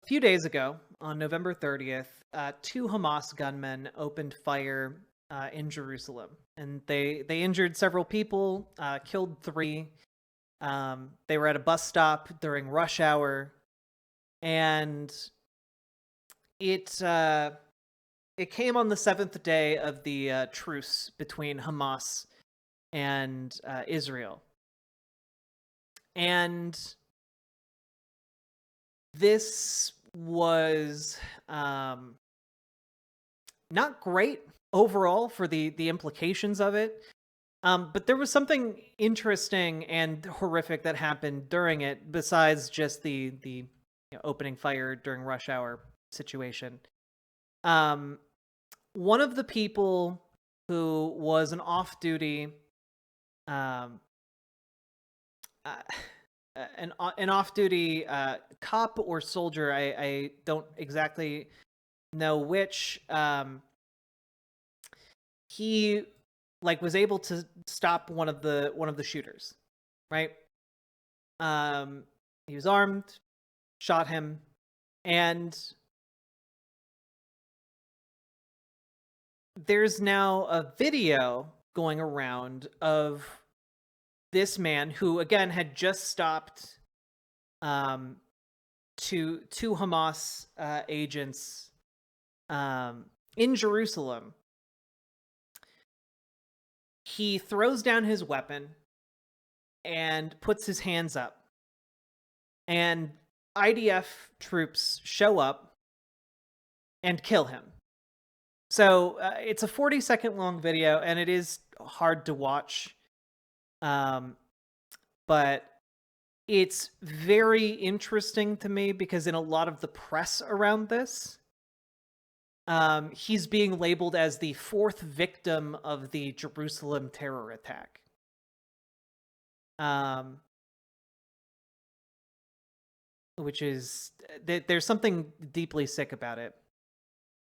few days ago, on November 30th, two Hamas gunmen opened fire in Jerusalem, and they injured several people, killed three. They were at a bus stop during rush hour, and it came on the seventh day of the truce between Hamas and Israel, and this was not great overall for the implications of it. But there was something interesting and horrific that happened during it, besides just the opening fire during rush hour situation. One of the people who was an off-duty, an off-duty cop or soldier, I don't exactly know which. He was able to stop one of the shooters, right? He was armed, shot him, and there's now a video going around of this man who, again, had just stopped two Hamas agents in Jerusalem. He throws down his weapon and puts his hands up, and IDF troops show up and kill him. So it's a 40-second long video, and it is hard to watch, but it's very interesting to me because in a lot of the press around this, he's being labeled as the fourth victim of the Jerusalem terror attack. Which is, there's something deeply sick about it.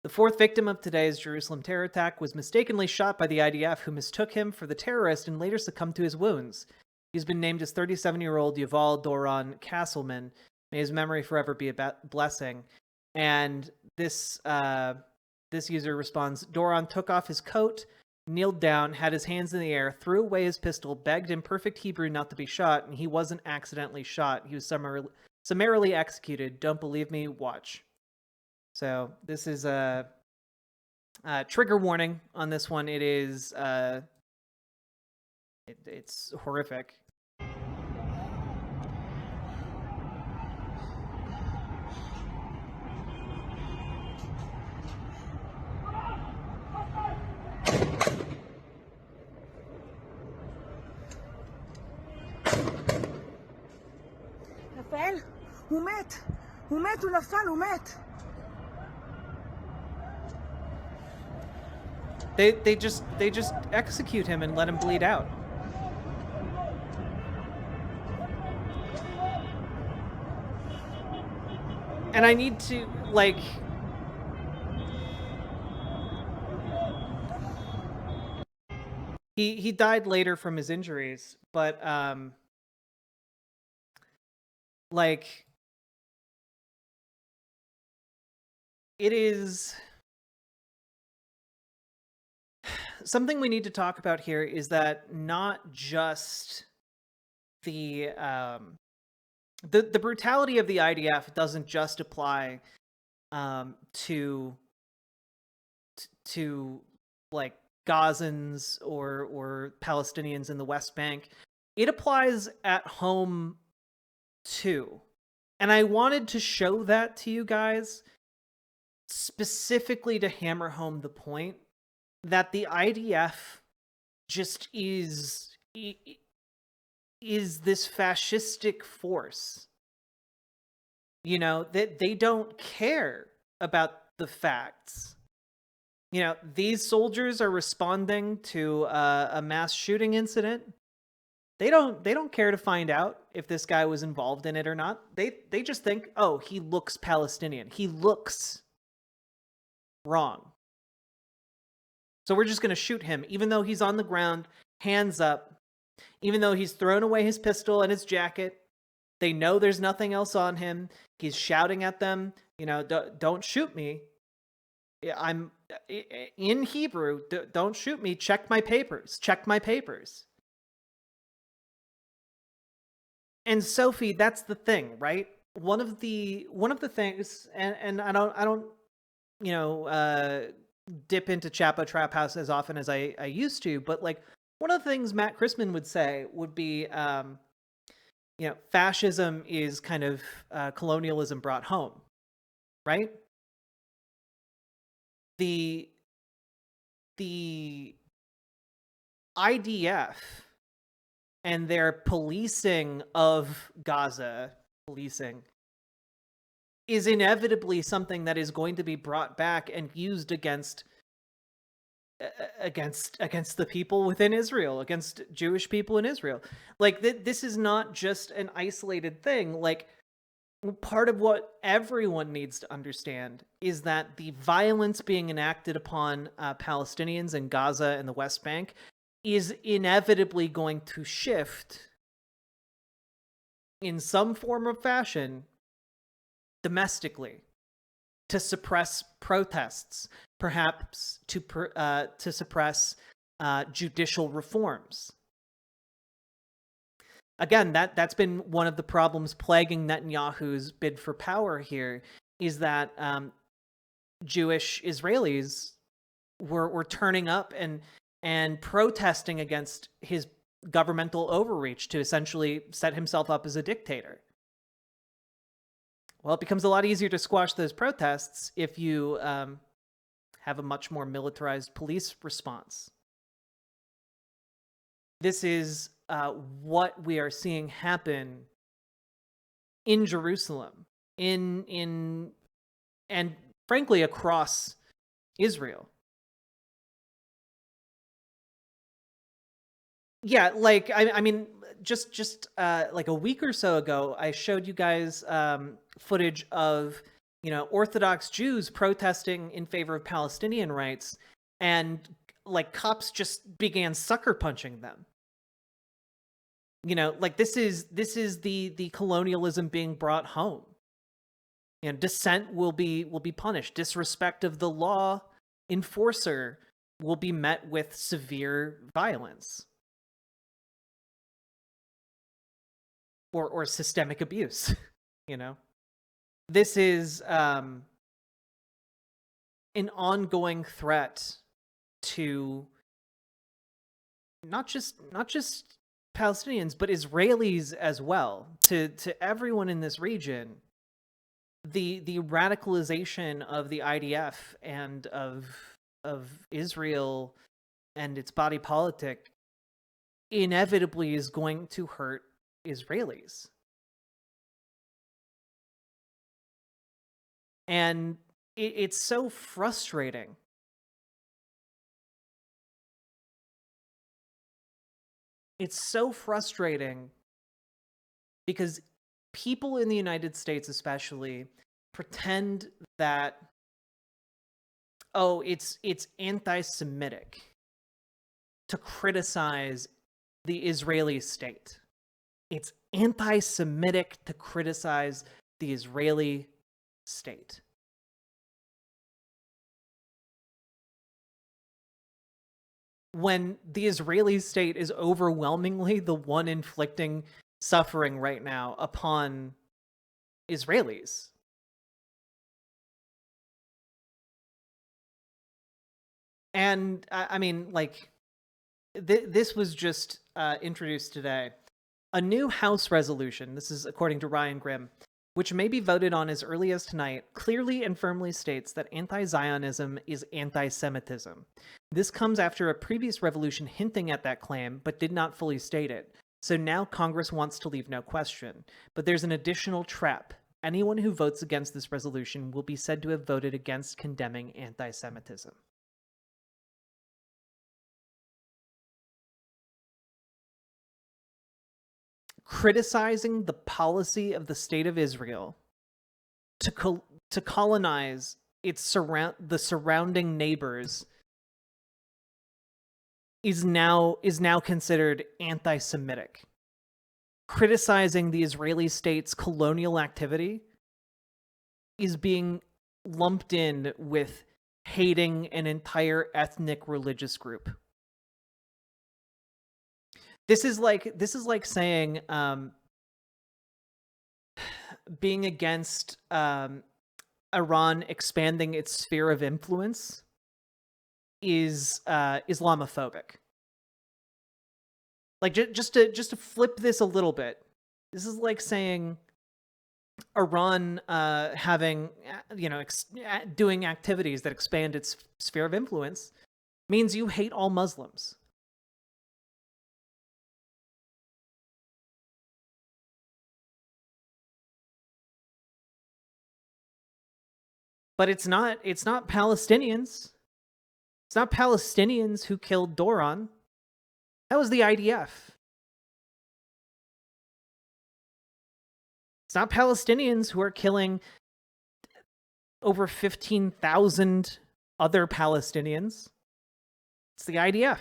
The fourth victim of today's Jerusalem terror attack was mistakenly shot by the IDF, who mistook him for the terrorist and later succumbed to his wounds. He's been named as 37-year-old Yuval Doron Castleman. May his memory forever be a blessing. And this user responds, Doron took off his coat, kneeled down, had his hands in the air, threw away his pistol, begged in perfect Hebrew not to be shot, and he wasn't accidentally shot. He was summarily executed. Don't believe me? Watch. So this is a trigger warning on this one. It is it's horrific. רפאל, הוא מת, הוא נפל, הוא מת. They just execute him and let him bleed out. And I need to, he died later from his injuries, but it is something we need to talk about here, is that not just the brutality of the IDF doesn't just apply to Gazans or Palestinians in the West Bank. It applies at home too. And I wanted to show that to you guys specifically to hammer home the point that the IDF just is this fascistic force. You know, that they don't care about the facts. You know, these soldiers are responding to a mass shooting incident. They don't care to find out if this guy was involved in it or not. They just think, oh, he looks Palestinian. He looks wrong. So we're just going to shoot him, even though he's on the ground, hands up, even though he's thrown away his pistol and his jacket. They know there's nothing else on him. He's shouting at them. don't shoot me. I'm in Hebrew. Don't shoot me. Check my papers. Check my papers. And Sophie, that's the thing, right? One of the things, and I don't dip into Chapo Trap House as often as I used to, but like one of the things Matt Christman would say would be, fascism is kind of colonialism brought home, right? The the IDF and their policing of Gaza, policing, is inevitably something that is going to be brought back and used against the people within Israel, against Jewish people in Israel. Like this is not just an isolated thing. Like part of what everyone needs to understand is that the violence being enacted upon Palestinians in Gaza and the West Bank is inevitably going to shift in some form or fashion domestically to suppress protests, perhaps to suppress judicial reforms. Again, that's been one of the problems plaguing Netanyahu's bid for power here, is that Jewish Israelis were turning up and protesting against his governmental overreach to essentially set himself up as a dictator. Well, it becomes a lot easier to squash those protests if you have a much more militarized police response. This is what we are seeing happen in Jerusalem, and frankly across Israel. Yeah, like I mean, just like a week or so ago, I showed you guys footage of Orthodox Jews protesting in favor of Palestinian rights, and like cops just began sucker punching them. Like this is the colonialism being brought home. Dissent will be punished. Disrespect of the law enforcer will be met with severe violence. Or systemic abuse. This is an ongoing threat to not just Palestinians, but Israelis as well, to everyone in this region. The radicalization of the IDF and of Israel and its body politic inevitably is going to hurt Israelis. And it's so frustrating. It's so frustrating because people in the United States especially pretend that, oh, it's anti-Semitic to criticize the Israeli state. It's anti-Semitic to criticize the Israeli state. When the Israeli state is overwhelmingly the one inflicting suffering right now upon Israelis. And I mean, like, this was just introduced today. A new House resolution, this is according to Ryan Grimm, which may be voted on as early as tonight, clearly and firmly states that anti-Zionism is anti-Semitism. This comes after a previous revolution hinting at that claim, but did not fully state it. So now Congress wants to leave no question. But there's an additional trap. Anyone who votes against this resolution will be said to have voted against condemning anti-Semitism. Criticizing the policy of the state of Israel to colonize the surrounding neighbors is now considered anti-Semitic. Criticizing the Israeli state's colonial activity is being lumped in with hating an entire ethnic religious group. This is like saying being against Iran expanding its sphere of influence is Islamophobic. Like just to flip this a little bit, this is like saying Iran having doing activities that expand its sphere of influence means you hate all Muslims. But it's not Palestinians. It's not Palestinians who killed Doron. That was the IDF. It's not Palestinians who are killing over 15,000 other Palestinians. It's the IDF.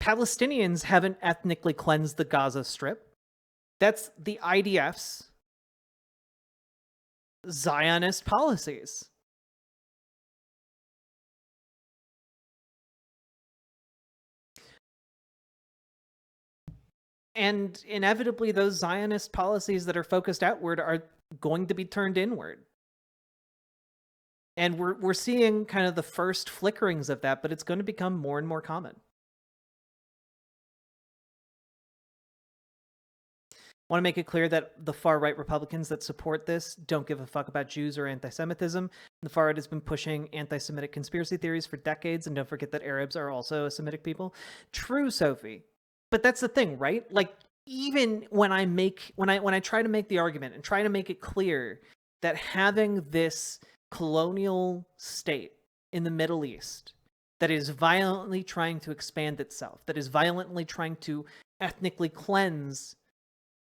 Palestinians haven't ethnically cleansed the Gaza Strip. That's the IDF's Zionist policies. And inevitably, those Zionist policies that are focused outward are going to be turned inward. And we're seeing kind of the first flickerings of that, but it's going to become more and more common. I want to make it clear that the far-right Republicans that support this don't give a fuck about Jews or anti-Semitism. The far-right has been pushing anti-Semitic conspiracy theories for decades, and don't forget that Arabs are also a Semitic people. True, Sophie. But that's the thing, right? Like, even when I try to make the argument and try to make it clear that having this colonial state in the Middle East that is violently trying to expand itself, that is violently trying to ethnically cleanse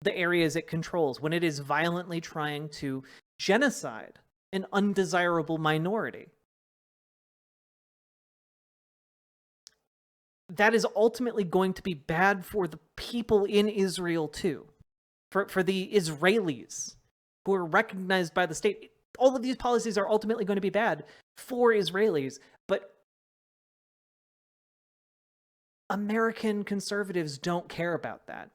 the areas it controls, when it is violently trying to genocide an undesirable minority, that is ultimately going to be bad for the people in Israel too, for the Israelis who are recognized by the state. All of these policies are ultimately going to be bad for Israelis, but American conservatives don't care about that.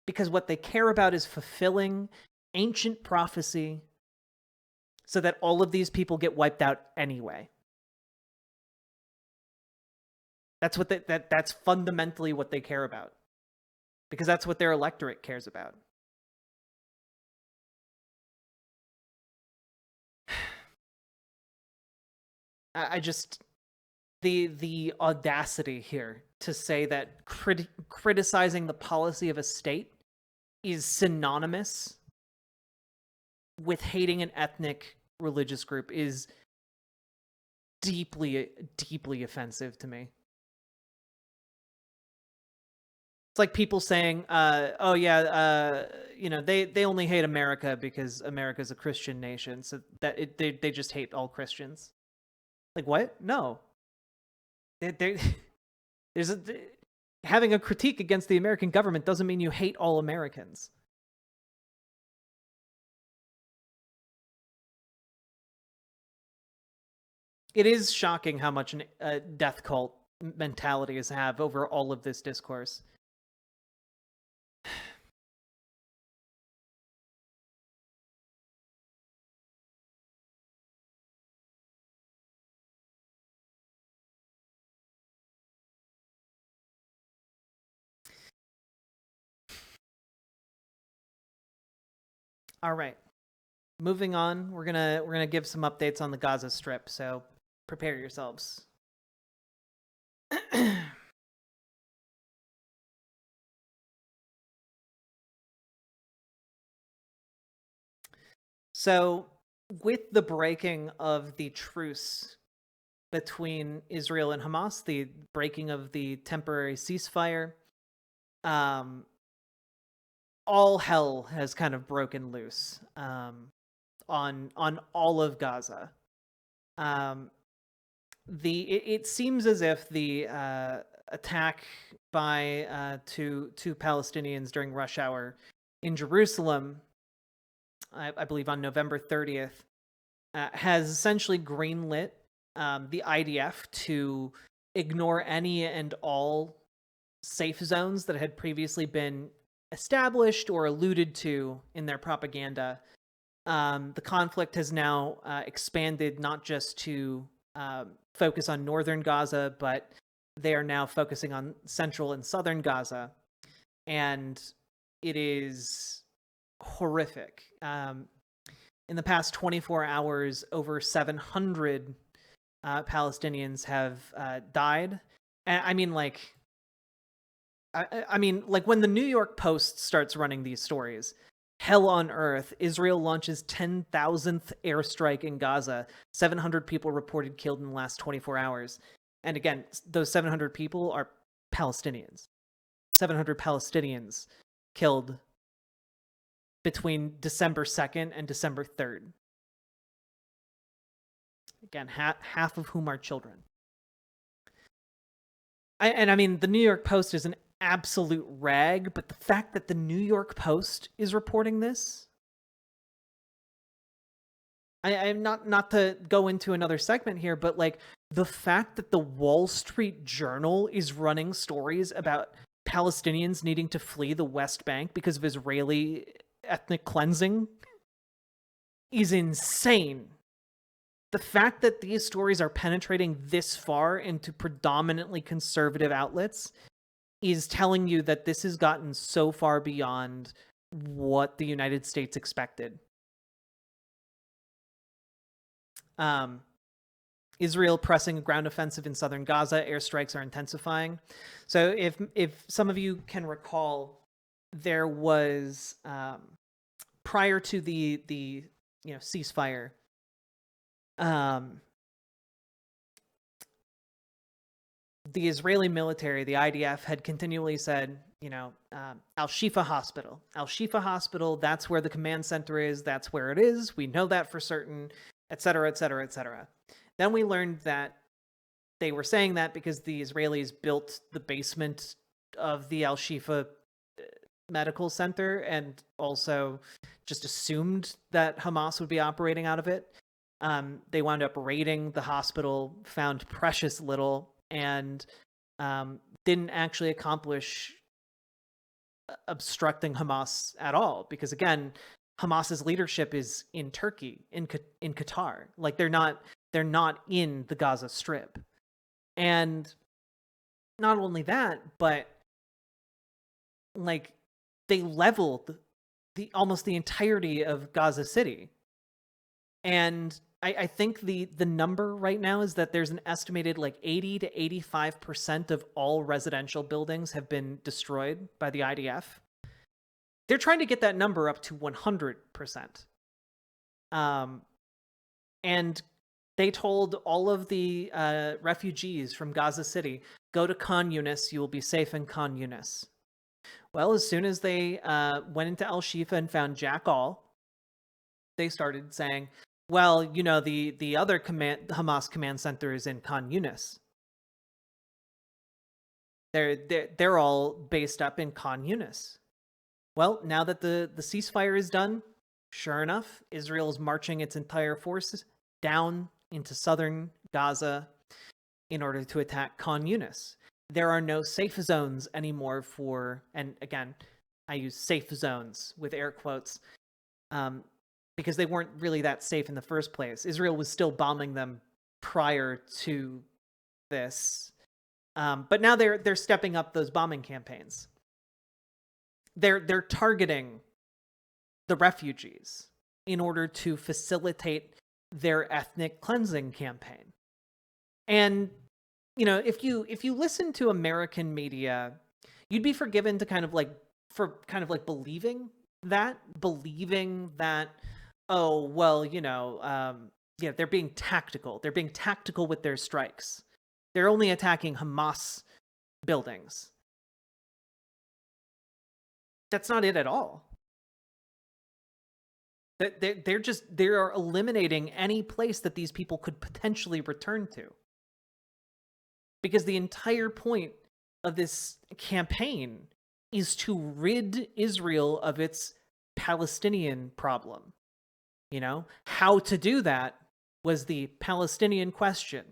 Because what they care about is fulfilling ancient prophecy so that all of these people get wiped out anyway. That's what that's fundamentally what they care about. Because that's what their electorate cares about. I just the audacity here to say that criticizing the policy of a state is synonymous with hating an ethnic religious group is deeply, deeply offensive to me. It's like people saying, oh yeah, they only hate America because America's a Christian nation, so that they just hate all Christians. Like, what? No. Having a critique against the American government doesn't mean you hate all Americans. It is shocking how much death cult mentalities have over all of this discourse. All right. Moving on, we're gonna give some updates on the Gaza Strip, so prepare yourselves. So, with the breaking of the truce between Israel and Hamas, the breaking of the temporary ceasefire, all hell has kind of broken loose on all of Gaza. It seems as if the attack by two Palestinians during rush hour in Jerusalem I believe on November 30th, has essentially greenlit the IDF to ignore any and all safe zones that had previously been established or alluded to in their propaganda. The conflict has now expanded not just to focus on northern Gaza, but they are now focusing on central and southern Gaza. And it is horrific. In the past 24 hours, over 700 Palestinians have died. And I mean, like when the New York Post starts running these stories, hell on earth, Israel launches 10,000th airstrike in Gaza. 700 people reported killed in the last 24 hours. And again, those 700 people are Palestinians. 700 Palestinians killed between December 2nd and December 3rd. Again, half of whom are children. I mean, the New York Post is an absolute rag, but the fact that the New York Post is reporting this, I'm not to go into another segment here, but like the fact that the Wall Street Journal is running stories about Palestinians needing to flee the West Bank because of Israeli ethnic cleansing is insane. The fact that these stories are penetrating this far into predominantly conservative outlets is telling you that this has gotten so far beyond what the United States expected. Israel pressing a ground offensive in southern Gaza. Airstrikes are intensifying. So if some of you can recall, there was prior to the ceasefire, the Israeli military, the IDF, had continually said, Al-Shifa Hospital, that's where the command center is, that's where it is, we know that for certain, etc., etc., etc. Then we learned that they were saying that because the Israelis built the basement of the Al-Shifa medical center and also just assumed that Hamas would be operating out of it. They wound up raiding the hospital, found precious little, and didn't actually accomplish obstructing Hamas at all. Because again, Hamas's leadership is in Turkey, in Qatar. Like they're not in the Gaza Strip. And not only that, but like they leveled almost the entirety of Gaza City. And I think the number right now is that there's an estimated like 80 to 85% of all residential buildings have been destroyed by the IDF. They're trying to get that number up to 100%. And they told all of the refugees from Gaza City, go to Khan Yunis, you will be safe in Khan Yunis. Well, as soon as they went into Al-Shifa and found Jack All, they started saying, well, the other Hamas command center is in Khan Yunis. They're all based up in Khan Yunis. Well, now that the ceasefire is done, sure enough, Israel is marching its entire forces down into southern Gaza in order to attack Khan Yunis. There are no safe zones anymore and again, I use safe zones with air quotes, because they weren't really that safe in the first place. Israel was still bombing them prior to this. But now they're stepping up those bombing campaigns. They're targeting the refugees in order to facilitate their ethnic cleansing campaign. And if you listen to American media, you'd be forgiven to kind of like believing that, oh, well, they're being tactical. They're being tactical with their strikes. They're only attacking Hamas buildings. That's not it at all. They are eliminating any place that these people could potentially return to. Because the entire point of this campaign is to rid Israel of its Palestinian problem. How to do that was the Palestinian question.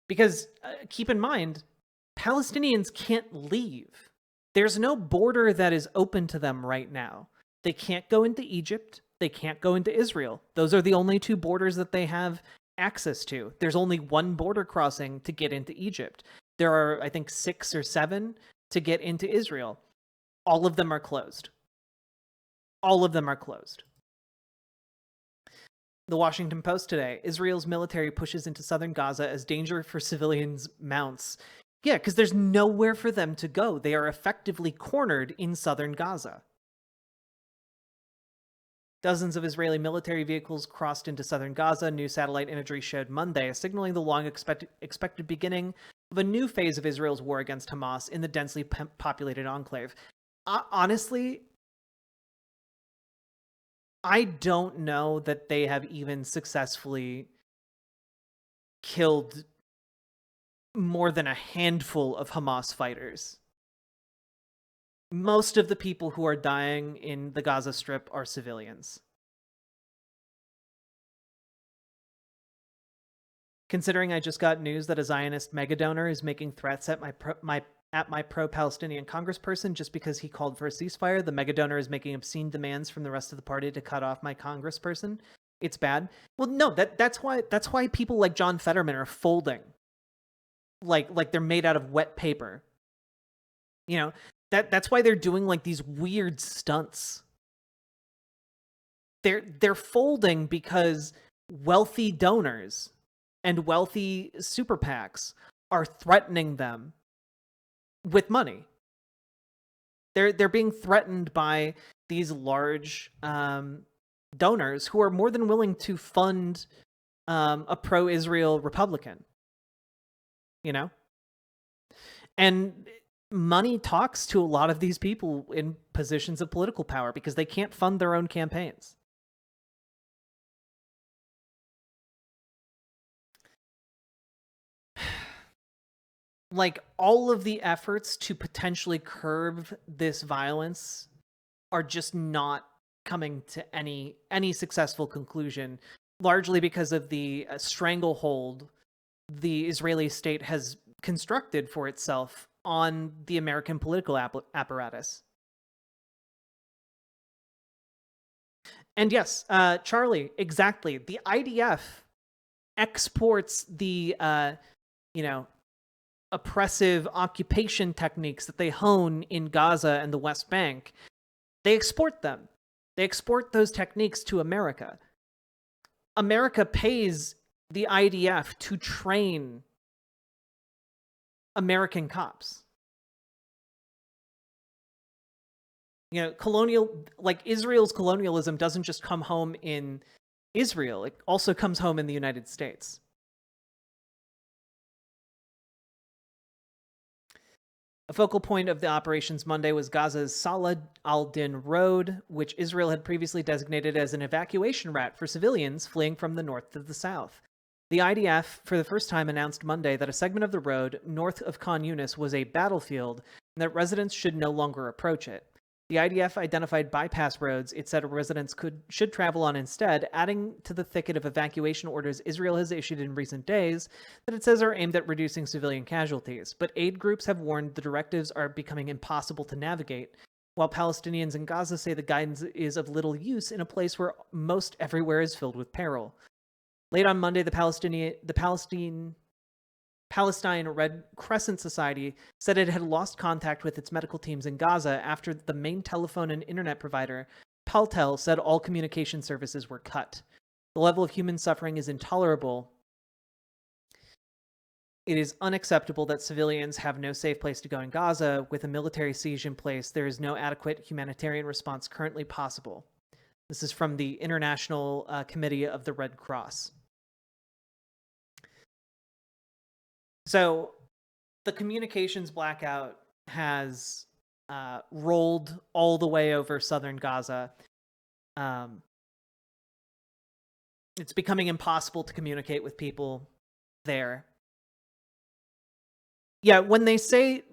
Because keep in mind, Palestinians can't leave. There's no border that is open to them right now. They can't go into Egypt. They can't go into Israel. Those are the only two borders that they have access to. There's only one border crossing to get into Egypt. There are, I think, 6 or 7 to get into Israel. All of them are closed. All of them are closed. The Washington Post today, Israel's military pushes into southern Gaza as danger for civilians mounts. Yeah, because there's nowhere for them to go. They are effectively cornered in southern Gaza. Dozens of Israeli military vehicles crossed into southern Gaza, new satellite imagery showed Monday, signaling the long expected beginning of a new phase of Israel's war against Hamas in the densely populated enclave. Honestly, I don't know that they have even successfully killed more than a handful of Hamas fighters. Most of the people who are dying in the Gaza Strip are civilians. Considering I just got news that a Zionist megadonor is making threats at my pro-Palestinian congressperson just because he called for a ceasefire, the megadonor is making obscene demands from the rest of the party to cut off my congressperson. It's bad. Well, no, that's why people like John Fetterman are folding. Like they're made out of wet paper. That's why they're doing like these weird stunts. They're folding because wealthy donors and wealthy super PACs are threatening them with money. They're being threatened by these large donors who are more than willing to fund a pro-Israel Republican. And money talks to a lot of these people in positions of political power because they can't fund their own campaigns. Like, all of the efforts to potentially curb this violence are just not coming to any successful conclusion, largely because of the stranglehold the Israeli state has constructed for itself on the American political apparatus. And yes, Charlie, exactly. The IDF exports the, oppressive occupation techniques that they hone in Gaza and the West Bank. They export them. They export those techniques to America. America pays the IDF to train American cops. Israel's colonialism doesn't just come home in Israel. It also comes home in the United States. A focal point of the operations Monday was Gaza's Salah al-Din Road, which Israel had previously designated as an evacuation route for civilians fleeing from the north to the south. The IDF, for the first time, announced Monday that a segment of the road north of Khan Yunis was a battlefield and that residents should no longer approach it. The IDF identified bypass roads it said residents should travel on instead, adding to the thicket of evacuation orders Israel has issued in recent days that it says are aimed at reducing civilian casualties. But aid groups have warned the directives are becoming impossible to navigate, while Palestinians in Gaza say the guidance is of little use in a place where most everywhere is filled with peril. Late on Monday, the Palestine Red Crescent Society said it had lost contact with its medical teams in Gaza after the main telephone and internet provider, Paltel, said all communication services were cut. The level of human suffering is intolerable. It is unacceptable that civilians have no safe place to go in Gaza. With a military siege in place, there is no adequate humanitarian response currently possible. This is from the International Committee of the Red Cross. So the communications blackout has rolled all the way over southern Gaza. It's becoming impossible to communicate with people there. Yeah, when they say,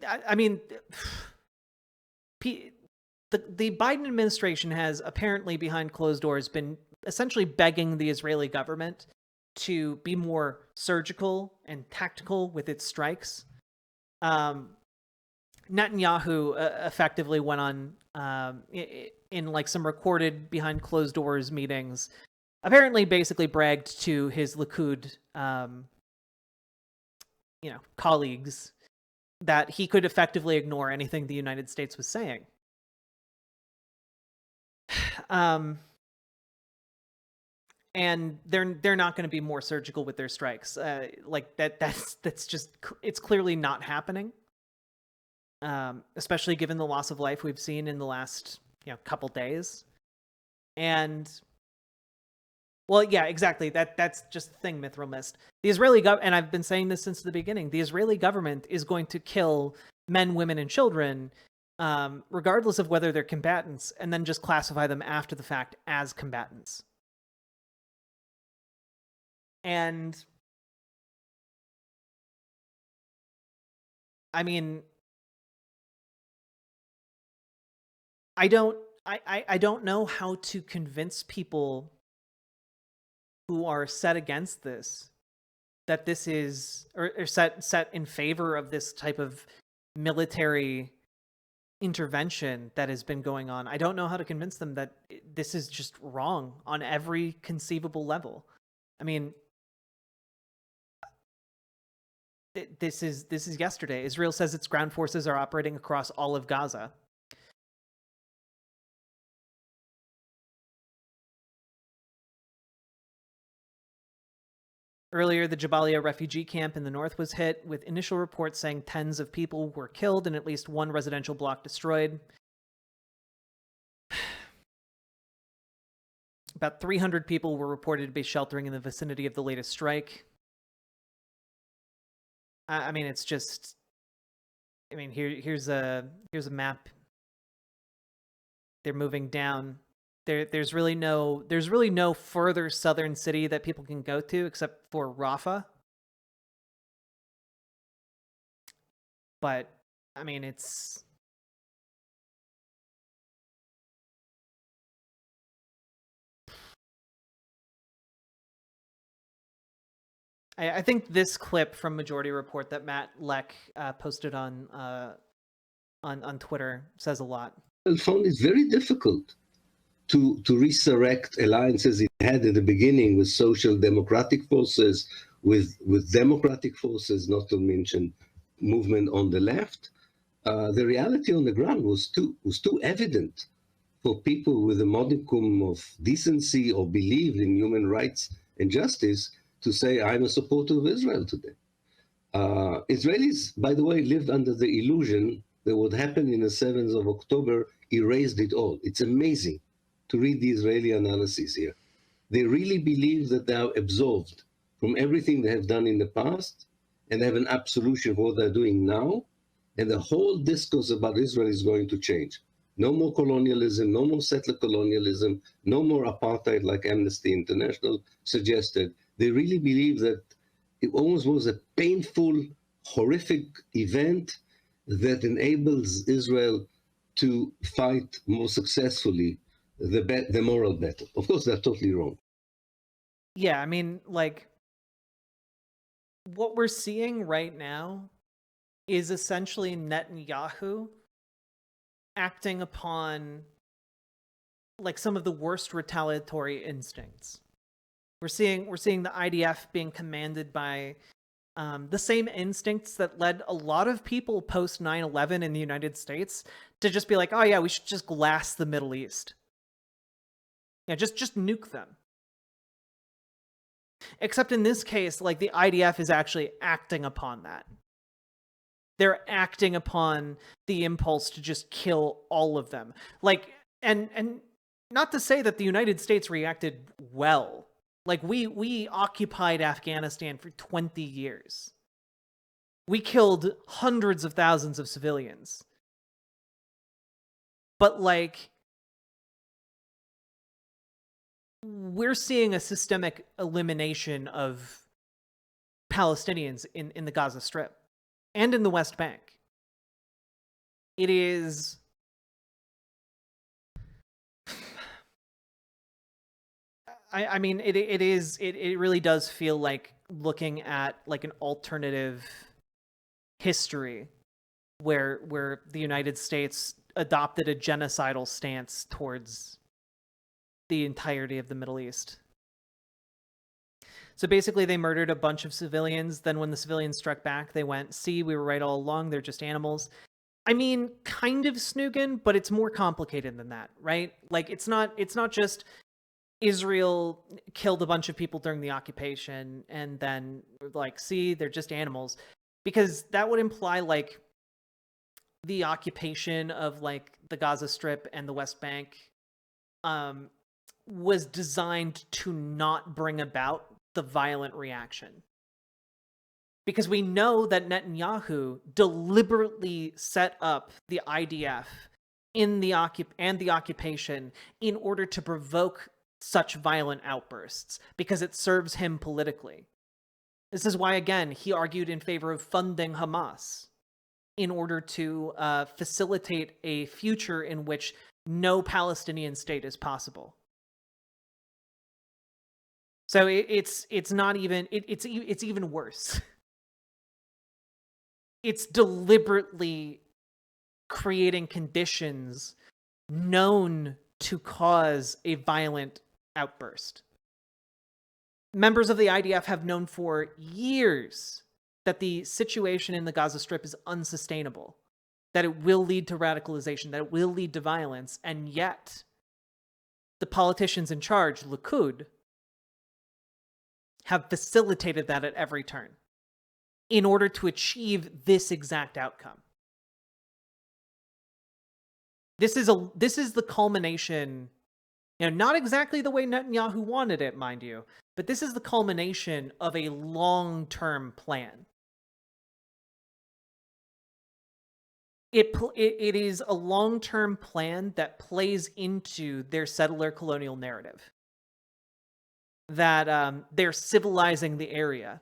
the Biden administration has apparently behind closed doors been essentially begging the Israeli government to be more surgical and tactical with its strikes. Netanyahu effectively went on in like some recorded behind closed doors meetings, apparently basically bragged to his Likud colleagues that he could effectively ignore anything the United States was saying. And they're not going to be more surgical with their strikes. Like that's just, it's clearly not happening. Especially given the loss of life we've seen in the last couple days. And well, yeah, exactly. That's just the thing Mithril missed. The Israeli government, and I've been saying this since the beginning, the Israeli government is going to kill men, women, and children, regardless of whether they're combatants, and then just classify them after the fact as combatants. And I mean, I don't know how to convince people who are set against this that this is or set in favor of this type of military intervention that has been going on. I don't know how to convince them that this is just wrong on every conceivable level. I mean, this is yesterday. Israel says its ground forces are operating across all of Gaza. Earlier, the Jabalia refugee camp in the north was hit, with initial reports saying tens of people were killed and at least one residential block destroyed. About 300 people were reported to be sheltering in the vicinity of the latest strike. I mean, it's just, I mean, here's a map. They're moving down. There's really no further southern city that people can go to except for Rafah. But I mean, it's I think this clip from Majority Report that Matt Leck posted on Twitter says a lot. I found it very difficult to resurrect alliances it had at the beginning with social democratic forces, with democratic forces, not to mention movement on the left. The reality on the ground was too evident for people with a modicum of decency or belief in human rights and justice to say, I'm a supporter of Israel today. Israelis, by the way, lived under the illusion that what happened in the 7th of October erased it all. It's amazing to read the Israeli analysis here. They really believe that they are absolved from everything they have done in the past and have an absolution for what they're doing now. And the whole discourse about Israel is going to change. No more colonialism, no more settler colonialism, no more apartheid like Amnesty International suggested. They really believe that it almost was a painful, horrific event that enables Israel to fight more successfully the moral battle. Of course, they're totally wrong. Yeah, I mean, like, what we're seeing right now is essentially Netanyahu acting upon like some of the worst retaliatory instincts. We're seeing the IDF being commanded by the same instincts that led a lot of people post 9/11 in the United States to just be like, oh yeah, we should just glass the Middle East. Yeah, just nuke them. Except in this case, like, the IDF is actually acting upon that. They're acting upon the impulse to just kill all of them. Like, and not to say that the United States reacted well. Like, we occupied Afghanistan for 20 years. We killed hundreds of thousands of civilians. But, like, we're seeing a systemic elimination of Palestinians in the Gaza Strip and in the West Bank. It is I mean, it really does feel like looking at like an alternative history where the United States adopted a genocidal stance towards the entirety of the Middle East. So basically, they murdered a bunch of civilians. Then when the civilians struck back, they went, see, we were right all along. They're just animals. I mean, kind of Snugin, but it's more complicated than that, right? Like, it's not just Israel killed a bunch of people during the occupation and then, like, see, they're just animals. Because that would imply, like, the occupation of, like, the Gaza Strip and the West Bank was designed to not bring about the violent reaction. Because we know that Netanyahu deliberately set up the IDF in the occupation in order to provoke such violent outbursts, because it serves him politically. This is why, again, he argued in favor of funding Hamas in order to facilitate a future in which no Palestinian state is possible. So it's not even it's even worse. It's deliberately creating conditions known to cause a violent outburst. Members of the IDF have known for years that the situation in the Gaza Strip is unsustainable, that it will lead to radicalization, that it will lead to violence, and yet the politicians in charge, Likud, have facilitated that at every turn in order to achieve this exact outcome. This is the culmination, not exactly the way Netanyahu wanted it, mind you, but this is the culmination of a long-term plan. It is a long-term plan that plays into their settler colonial narrative, that they're civilizing the area.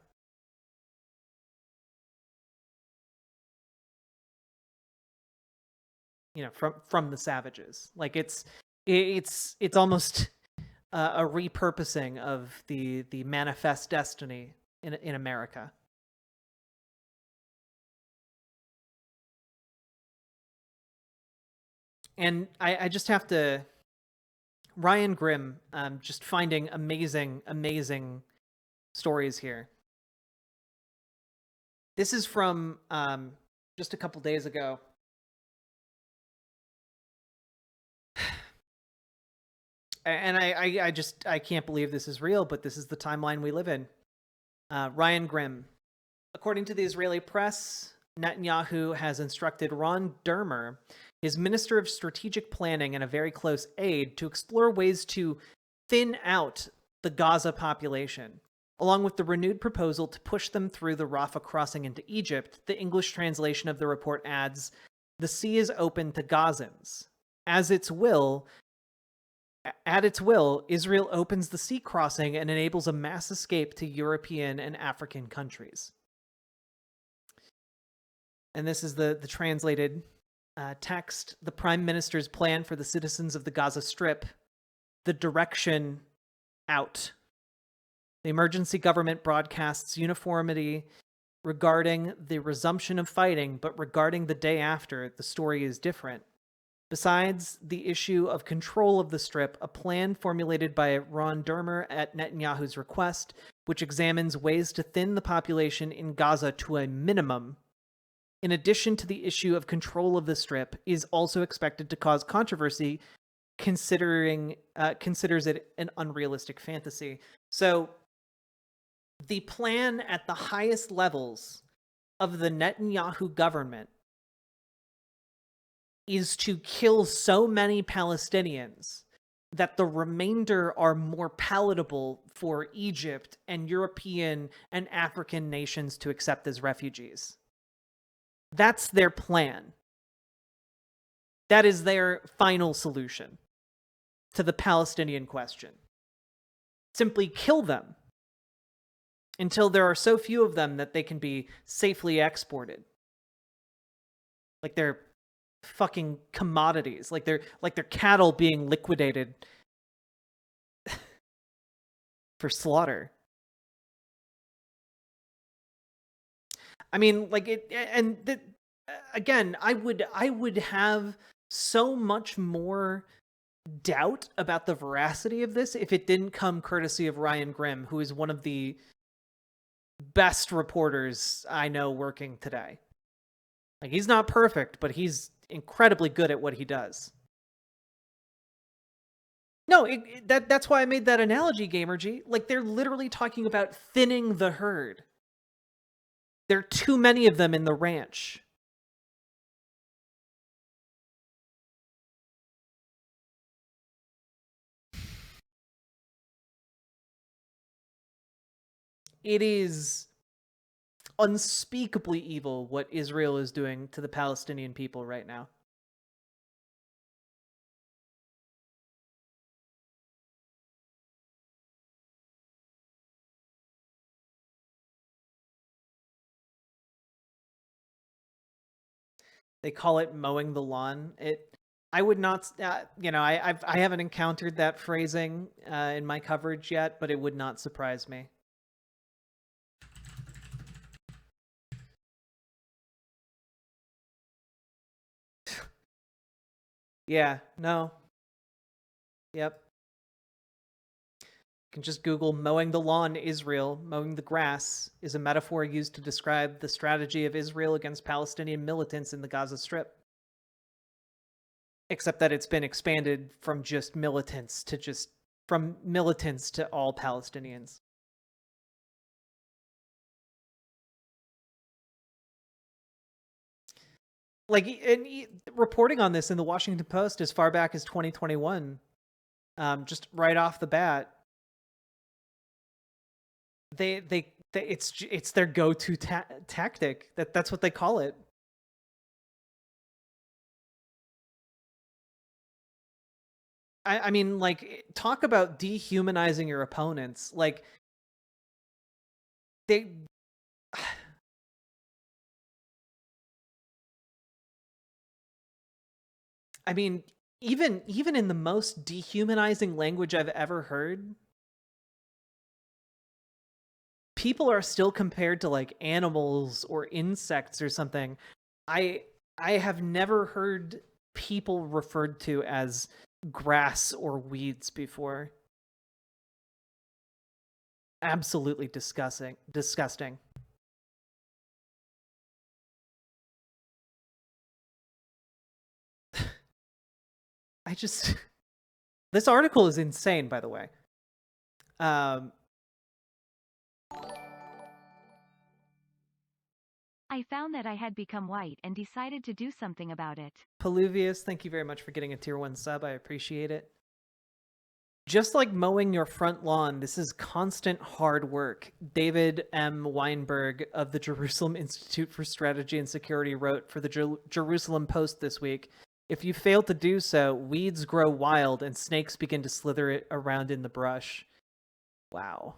From the savages. Like it's almost a repurposing of the manifest destiny in America. And I just have to, Ryan Grimm, just finding amazing stories here. This is from just a couple days ago. And I can't believe this is real, but this is the timeline we live in. Ryan Grimm. According to the Israeli press, Netanyahu has instructed Ron Dermer, his Minister of Strategic Planning and a very close aide, to explore ways to thin out the Gaza population. Along with the renewed proposal to push them through the Rafah crossing into Egypt, the English translation of the report adds, "The sea is open to Gazans. At its will, Israel opens the sea crossing and enables a mass escape to European and African countries." And this is the translated text. The Prime Minister's plan for the citizens of the Gaza Strip, the direction out. The emergency government broadcasts uniformity regarding the resumption of fighting, but regarding the day after, the story is different. Besides the issue of control of the Strip, a plan formulated by Ron Dermer at Netanyahu's request, which examines ways to thin the population in Gaza to a minimum, in addition to the issue of control of the Strip, is also expected to cause controversy, considers it an unrealistic fantasy. So the plan at the highest levels of the Netanyahu government is to kill so many Palestinians that the remainder are more palatable for Egypt and European and African nations to accept as refugees. That's their plan. That is their final solution to the Palestinian question. Simply kill them until there are so few of them that they can be safely exported. Like they're fucking commodities. Like they're cattle being liquidated. for slaughter. I mean, like it, and again, I would have so much more doubt about the veracity of this if it didn't come courtesy of Ryan Grimm, who is one of the best reporters I know working today. Like, he's not perfect, but he's incredibly good at what he does. No, that's why I made that analogy, Gamergy. Like, they're literally talking about thinning the herd. There are too many of them in the ranch. It is unspeakably evil what Israel is doing to the Palestinian people right now. They call it mowing the lawn. I would not, I haven't encountered that phrasing in my coverage yet, but it would not surprise me. Yeah, no. Yep. You can just Google mowing the lawn Israel. Mowing the grass is a metaphor used to describe the strategy of Israel against Palestinian militants in the Gaza Strip. Except that it's been expanded from just militants to all Palestinians. Like, and reporting on this in the Washington Post as far back as 2021, just right off the bat, it's their go-to tactic. That's what they call it. I mean, like, talk about dehumanizing your opponents. Like, they. I mean, even in the most dehumanizing language I've ever heard, people are still compared to like animals or insects or something. I have never heard people referred to as grass or weeds before. Absolutely disgusting. This article is insane, by the way. I found that I had become white and decided to do something about it. Peluvius, thank you very much for getting a tier 1 sub. I appreciate it. Just like mowing your front lawn, this is constant hard work. David M. Weinberg of the Jerusalem Institute for Strategy and Security wrote for the Jerusalem Post this week, if you fail to do so, weeds grow wild and snakes begin to slither it around in the brush. Wow.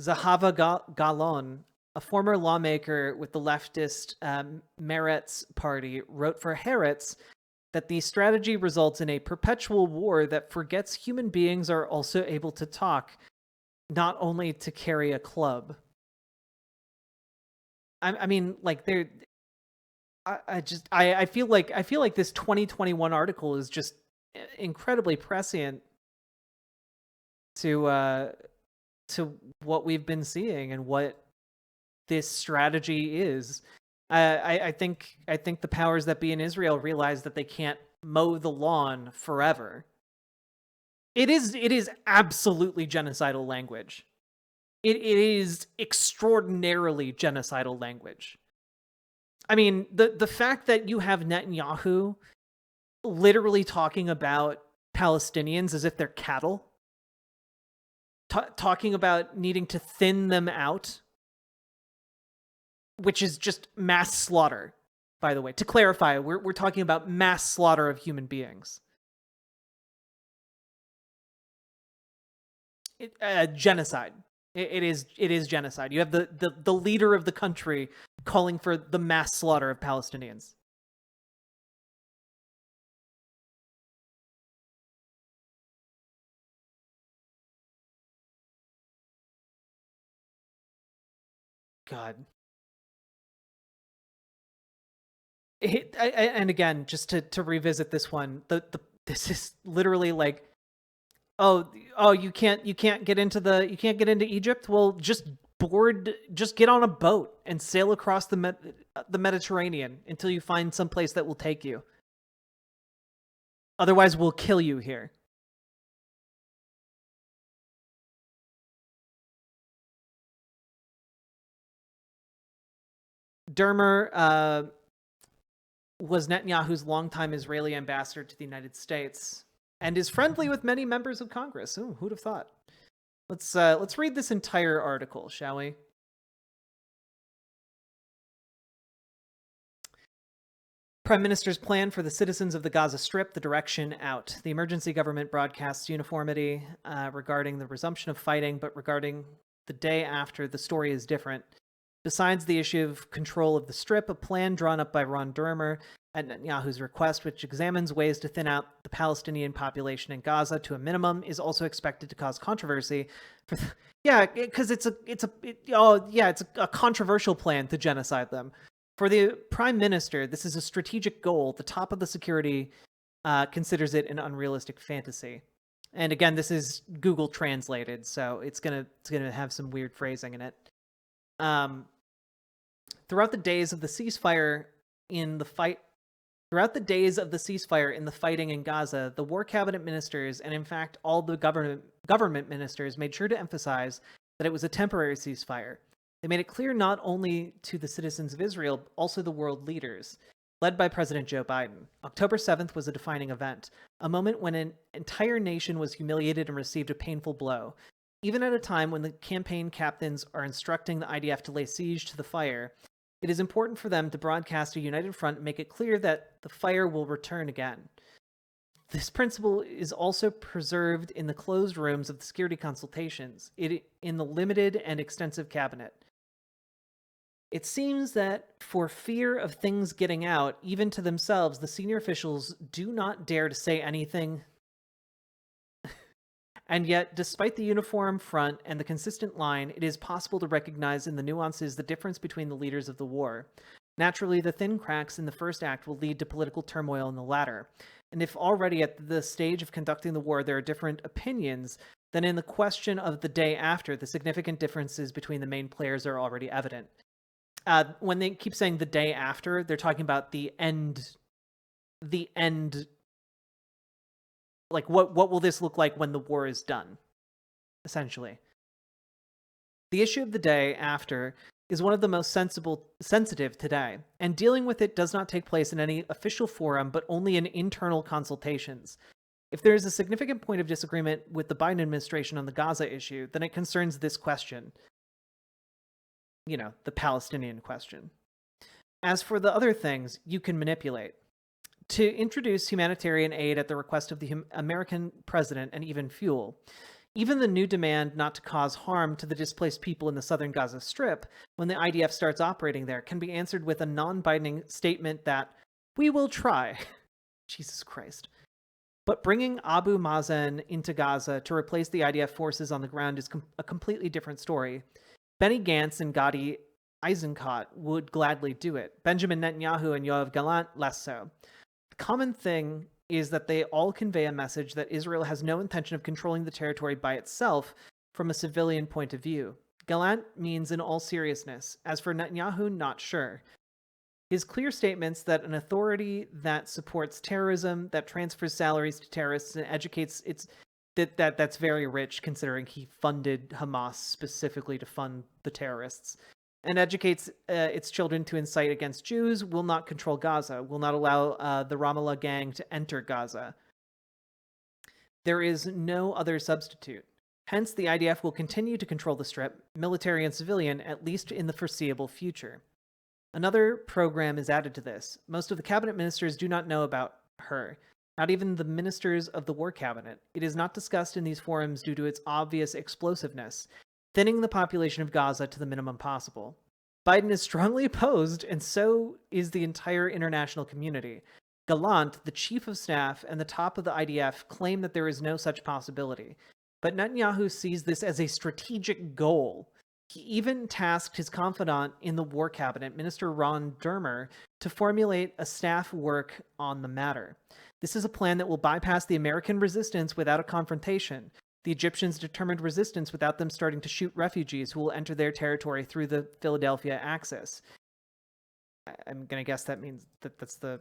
Zahava Galon, a former lawmaker with the leftist Meretz party, wrote for Haaretz that the strategy results in a perpetual war that forgets human beings are also able to talk, not only to carry a club. I mean, like, they're. I feel like this 2021 article is just incredibly prescient to what we've been seeing and what this strategy is. I think the powers that be in Israel realize that they can't mow the lawn forever. It is absolutely genocidal language. It is extraordinarily genocidal language. I mean, the fact that you have Netanyahu literally talking about Palestinians as if they're cattle, talking about needing to thin them out, which is just mass slaughter, by the way. To clarify, we're talking about mass slaughter of human beings. Genocide. It is genocide. You have the leader of the country calling for the mass slaughter of Palestinians. God. And again, just to revisit this one, this is literally like, oh, you can't get into Egypt. Well, just get on a boat and sail across the Mediterranean until you find some place that will take you. Otherwise, we'll kill you here. Dermer was Netanyahu's longtime Israeli ambassador to the United States and is friendly with many members of Congress. Ooh, who'd have thought? Let's read this entire article, shall we? Prime Minister's plan for the citizens of the Gaza Strip, the direction out. The emergency government broadcasts uniformity regarding the resumption of fighting, but regarding the day after, the story is different. Besides the issue of control of the Strip, a plan drawn up by Ron Dermer at Netanyahu's request, which examines ways to thin out the Palestinian population in Gaza to a minimum, is also expected to cause controversy. Because it's a controversial plan to genocide them. For the prime minister, this is a strategic goal. The top of the security considers it an unrealistic fantasy. And again, this is Google translated, so it's gonna have some weird phrasing in it. Throughout the days of the ceasefire in the fighting in Gaza, the war cabinet ministers, and in fact all the government ministers, made sure to emphasize that it was a temporary ceasefire. They made it clear not only to the citizens of Israel, also the world leaders, led by President Joe Biden. October 7th was a defining event, a moment when an entire nation was humiliated and received a painful blow. Even at a time when the campaign captains are instructing the IDF to lay siege to the fire, it is important for them to broadcast a united front and make it clear that the fire will return again. This principle is also preserved in the closed rooms of the security consultations, in the limited and extensive cabinet. It seems that for fear of things getting out, even to themselves, the senior officials do not dare to say anything. And yet, despite the uniform front and the consistent line, it is possible to recognize in the nuances the difference between the leaders of the war. Naturally, the thin cracks in the first act will lead to political turmoil in the latter. And if already at the stage of conducting the war there are different opinions, then in the question of the day after, the significant differences between the main players are already evident. When they keep saying the day after, they're talking about the end. Like, what will this look like when the war is done, essentially? The issue of the day after is one of the most sensitive today, and dealing with it does not take place in any official forum, but only in internal consultations. If there is a significant point of disagreement with the Biden administration on the Gaza issue, then it concerns this question. The Palestinian question. As for the other things, you can manipulate. To introduce humanitarian aid at the request of the American president and even fuel. Even the new demand not to cause harm to the displaced people in the southern Gaza Strip when the IDF starts operating there can be answered with a non-binding statement that, we will try. Jesus Christ. But bringing Abu Mazen into Gaza to replace the IDF forces on the ground is a completely different story. Benny Gantz and Gadi Eisenkot would gladly do it. Benjamin Netanyahu and Yoav Gallant less so. The common thing is that they all convey a message that Israel has no intention of controlling the territory by itself from a civilian point of view. Gallant means in all seriousness. As for Netanyahu, not sure. His clear statements that an authority that supports terrorism, that transfers salaries to terrorists and educates that's very rich considering he funded Hamas specifically to fund the terrorists, and educates its children to incite against Jews, will not control Gaza, will not allow the Ramallah gang to enter Gaza. There is no other substitute. Hence, the IDF will continue to control the Strip, military and civilian, at least in the foreseeable future. Another program is added to this. Most of the cabinet ministers do not know about her. Not even the ministers of the war cabinet. It is not discussed in these forums due to its obvious explosiveness, thinning the population of Gaza to the minimum possible. Biden is strongly opposed, and so is the entire international community. Gallant, the chief of staff, and the top of the IDF claim that there is no such possibility. But Netanyahu sees this as a strategic goal. He even tasked his confidant in the war cabinet, Minister Ron Dermer, to formulate a staff work on the matter. This is a plan that will bypass the American resistance without a confrontation. The Egyptians determined resistance without them starting to shoot refugees who will enter their territory through the Philadelphia Axis. I'm going to guess that means that's the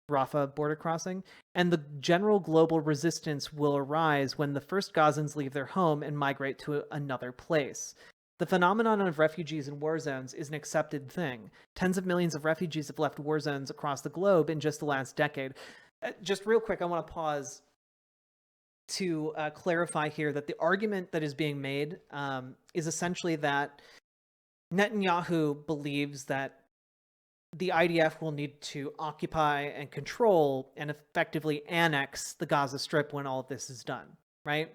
Rafah border crossing. And the general global resistance will arise when the first Gazans leave their home and migrate to another place. The phenomenon of refugees in war zones is an accepted thing. Tens of millions of refugees have left war zones across the globe in just the last decade. Just real quick, I want to pause to clarify here that the argument that is being made is essentially that Netanyahu believes that the IDF will need to occupy and control and effectively annex the Gaza Strip when all of this is done, right?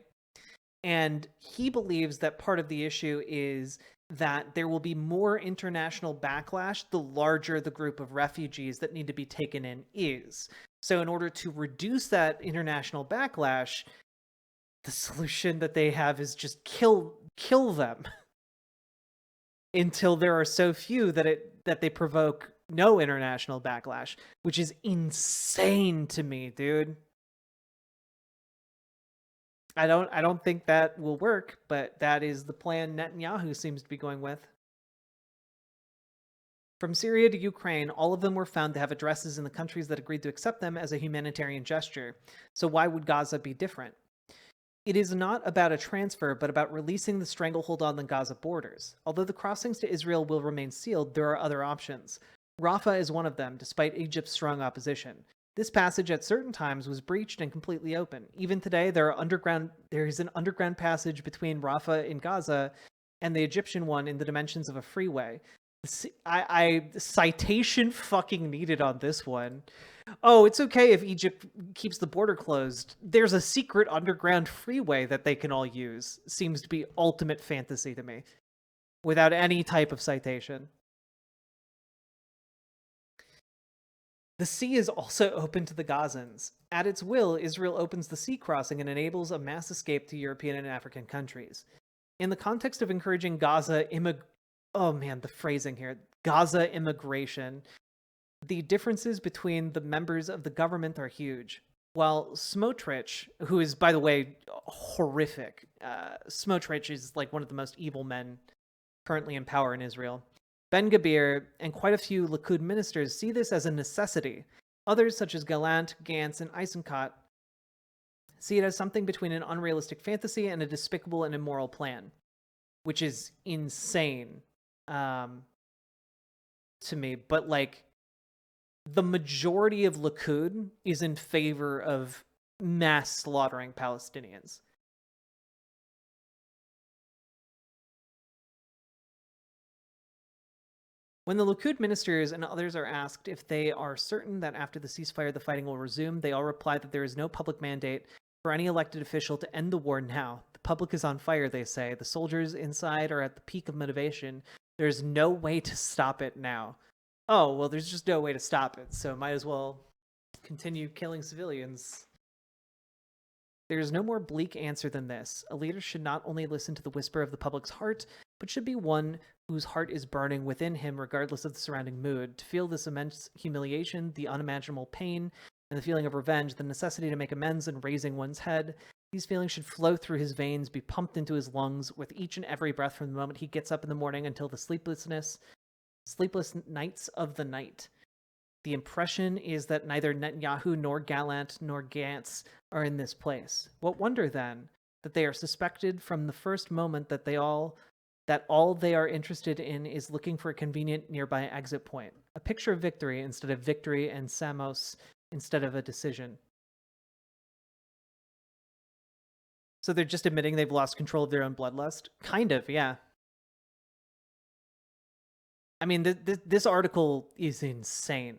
And he believes that part of the issue is that there will be more international backlash the larger the group of refugees that need to be taken in is. So in order to reduce that international backlash, the solution that they have is just kill them until there are so few that they provoke no international backlash, which is insane to me, dude. I don't think that will work, but that is the plan Netanyahu seems to be going with. From Syria to Ukraine, all of them were found to have addresses in the countries that agreed to accept them as a humanitarian gesture. So why would Gaza be different? It is not about a transfer, but about releasing the stranglehold on the Gaza borders. Although the crossings to Israel will remain sealed, there are other options. Rafah is one of them, despite Egypt's strong opposition. This passage at certain times was breached and completely open. Even today, there is an underground passage between Rafah in Gaza and the Egyptian one in the dimensions of a freeway. Citation fucking needed on this one. Oh, it's okay if Egypt keeps the border closed. There's a secret underground freeway that they can all use. Seems to be ultimate fantasy to me. Without any type of citation. The sea is also open to the Gazans. At its will, Israel opens the sea crossing and enables a mass escape to European and African countries. In the context of encouraging Gaza immigration, the differences between the members of the government are huge. While Smotrich, who is, by the way, horrific, Smotrich is like one of the most evil men currently in power in Israel. Ben Gabir and quite a few Likud ministers see this as a necessity. Others, such as Gallant, Gantz, and Eisenkot, see it as something between an unrealistic fantasy and a despicable and immoral plan, which is insane to me. But, like, the majority of Likud is in favor of mass slaughtering Palestinians. When the Likud ministers and others are asked if they are certain that after the ceasefire the fighting will resume, they all reply that there is no public mandate for any elected official to end the war now. The public is on fire, they say. The soldiers inside are at the peak of motivation. There's no way to stop it now. Oh, well, there's just no way to stop it, so might as well continue killing civilians. There's no more bleak answer than this. A leader should not only listen to the whisper of the public's heart, but should be one whose heart is burning within him regardless of the surrounding mood. To feel this immense humiliation, the unimaginable pain, and the feeling of revenge, the necessity to make amends and raising one's head, these feelings should flow through his veins, be pumped into his lungs with each and every breath from the moment he gets up in the morning until the sleepless nights of the night. The impression is that neither Netanyahu nor Gallant nor Gantz are in this place. What wonder, then, that they are suspected from the first moment that all they are interested in is looking for a convenient nearby exit point, a picture of victory instead of victory, and Samos instead of a decision. So they're just admitting they've lost control of their own bloodlust? Kind of, yeah. I mean, this article is insane.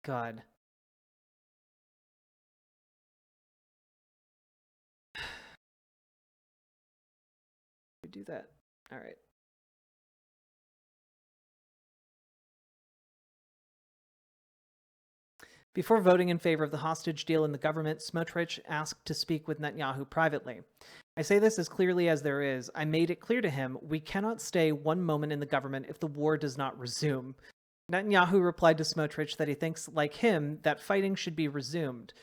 God. We do that. All right. Before voting in favor of the hostage deal in the government, Smotrich asked to speak with Netanyahu privately. I say this as clearly as there is. I made it clear to him, we cannot stay one moment in the government if the war does not resume. Netanyahu replied to Smotrich that he thinks, like him, that fighting should be resumed.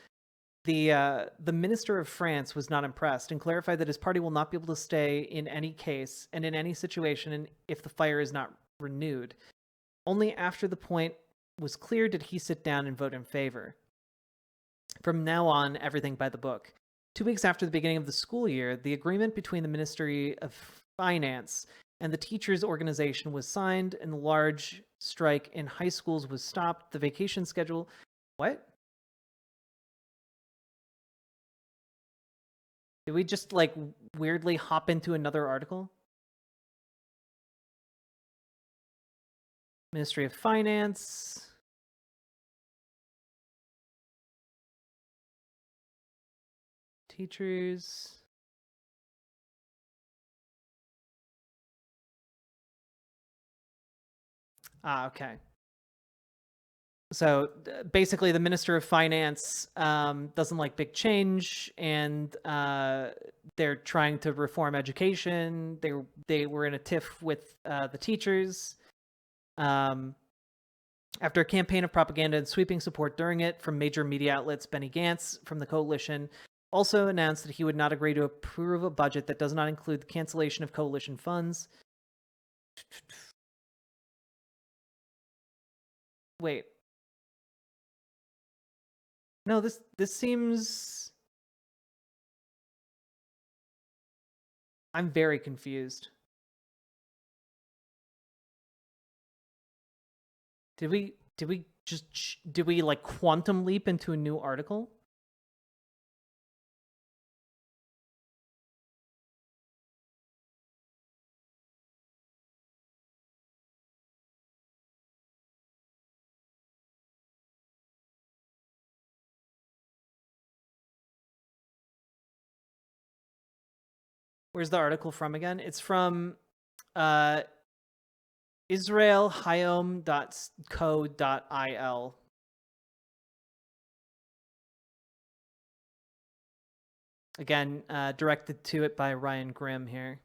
The minister of France was not impressed and clarified that his party will not be able to stay in any case and in any situation if the fire is not renewed. Only after the point was clear did he sit down and vote in favor. From now on, everything by the book. 2 weeks after the beginning of the school year, the agreement between the Ministry of Finance and the teachers' organization was signed, and the large strike in high schools was stopped. The vacation schedule... What? Did we just, like, weirdly hop into another article? Ministry of Finance... Teachers. Okay. So basically, the Minister of Finance doesn't like big change, and they're trying to reform education. They were in a tiff with the teachers. After a campaign of propaganda and sweeping support during it from major media outlets, Benny Gantz from the coalition also announced that he would not agree to approve a budget that does not include the cancellation of coalition funds. Wait. No, this seems... I'm very confused. Did we like quantum leap into a new article? Where's the article from again? It's from israelhayom.co.il. Again, directed to it by Ryan Grimm here.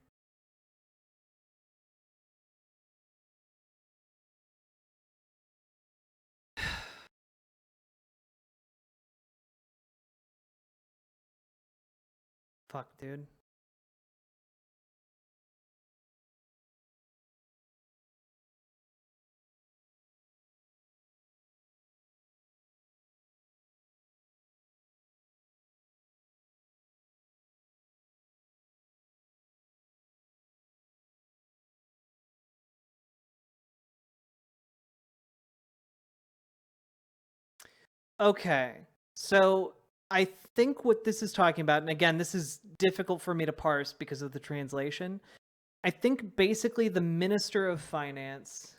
Fuck, dude. Okay, so I think what this is talking about, and again, this is difficult for me to parse because of the translation. I think basically the Minister of Finance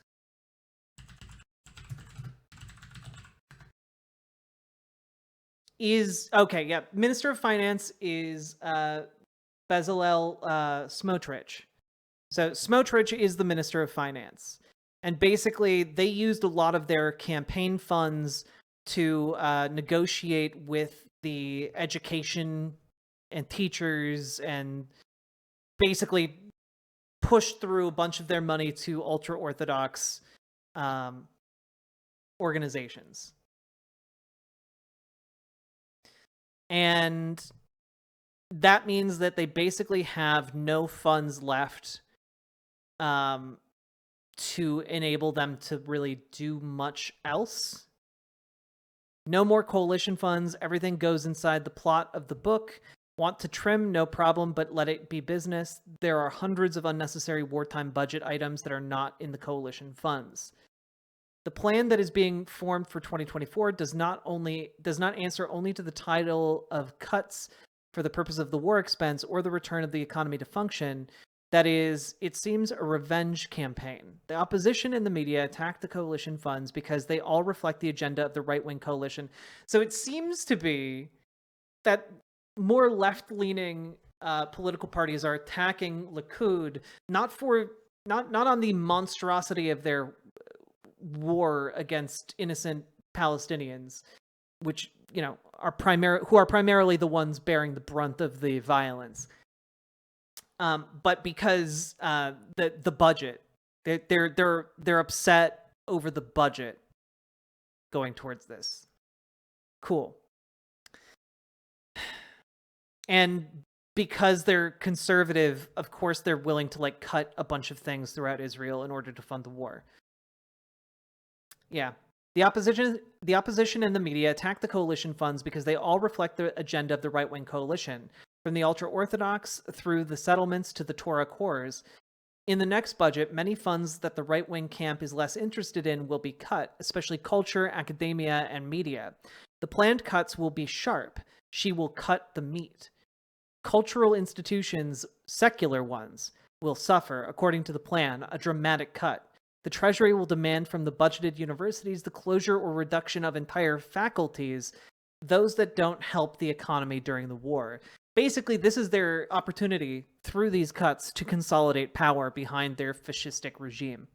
is... Okay, yeah, Minister of Finance is Bezalel Smotrich. So Smotrich is the Minister of Finance. And basically, they used a lot of their campaign funds to negotiate with the education and teachers and basically push through a bunch of their money to ultra-Orthodox organizations. And that means that they basically have no funds left to enable them to really do much else. No more coalition funds. Everything goes inside the plot of the book. Want to trim? No problem, but let it be business. There are hundreds of unnecessary wartime budget items that are not in the coalition funds. The plan that is being formed for 2024 does not answer only to the title of cuts for the purpose of the war expense or the return of the economy to function. That is, it seems a revenge campaign. The opposition and the media attack the coalition funds because they all reflect the agenda of the right-wing coalition. So it seems to be that more left-leaning political parties are attacking Likud not on the monstrosity of their war against innocent Palestinians, which who are primarily the ones bearing the brunt of the violence. But because the budget, they're upset over the budget going towards this. Cool. And because they're conservative, of course they're willing to like cut a bunch of things throughout Israel in order to fund the war. Yeah. The opposition and the media attack the coalition funds because they all reflect the agenda of the right-wing coalition, from the ultra-Orthodox through the settlements to the Torah cores. In the next budget, many funds that the right-wing camp is less interested in will be cut, especially culture, academia, and media. The planned cuts will be sharp. She will cut the meat. Cultural institutions, secular ones, will suffer, according to the plan, a dramatic cut. The Treasury will demand from the budgeted universities the closure or reduction of entire faculties, those that don't help the economy during the war. Basically, this is their opportunity, through these cuts, to consolidate power behind their fascistic regime.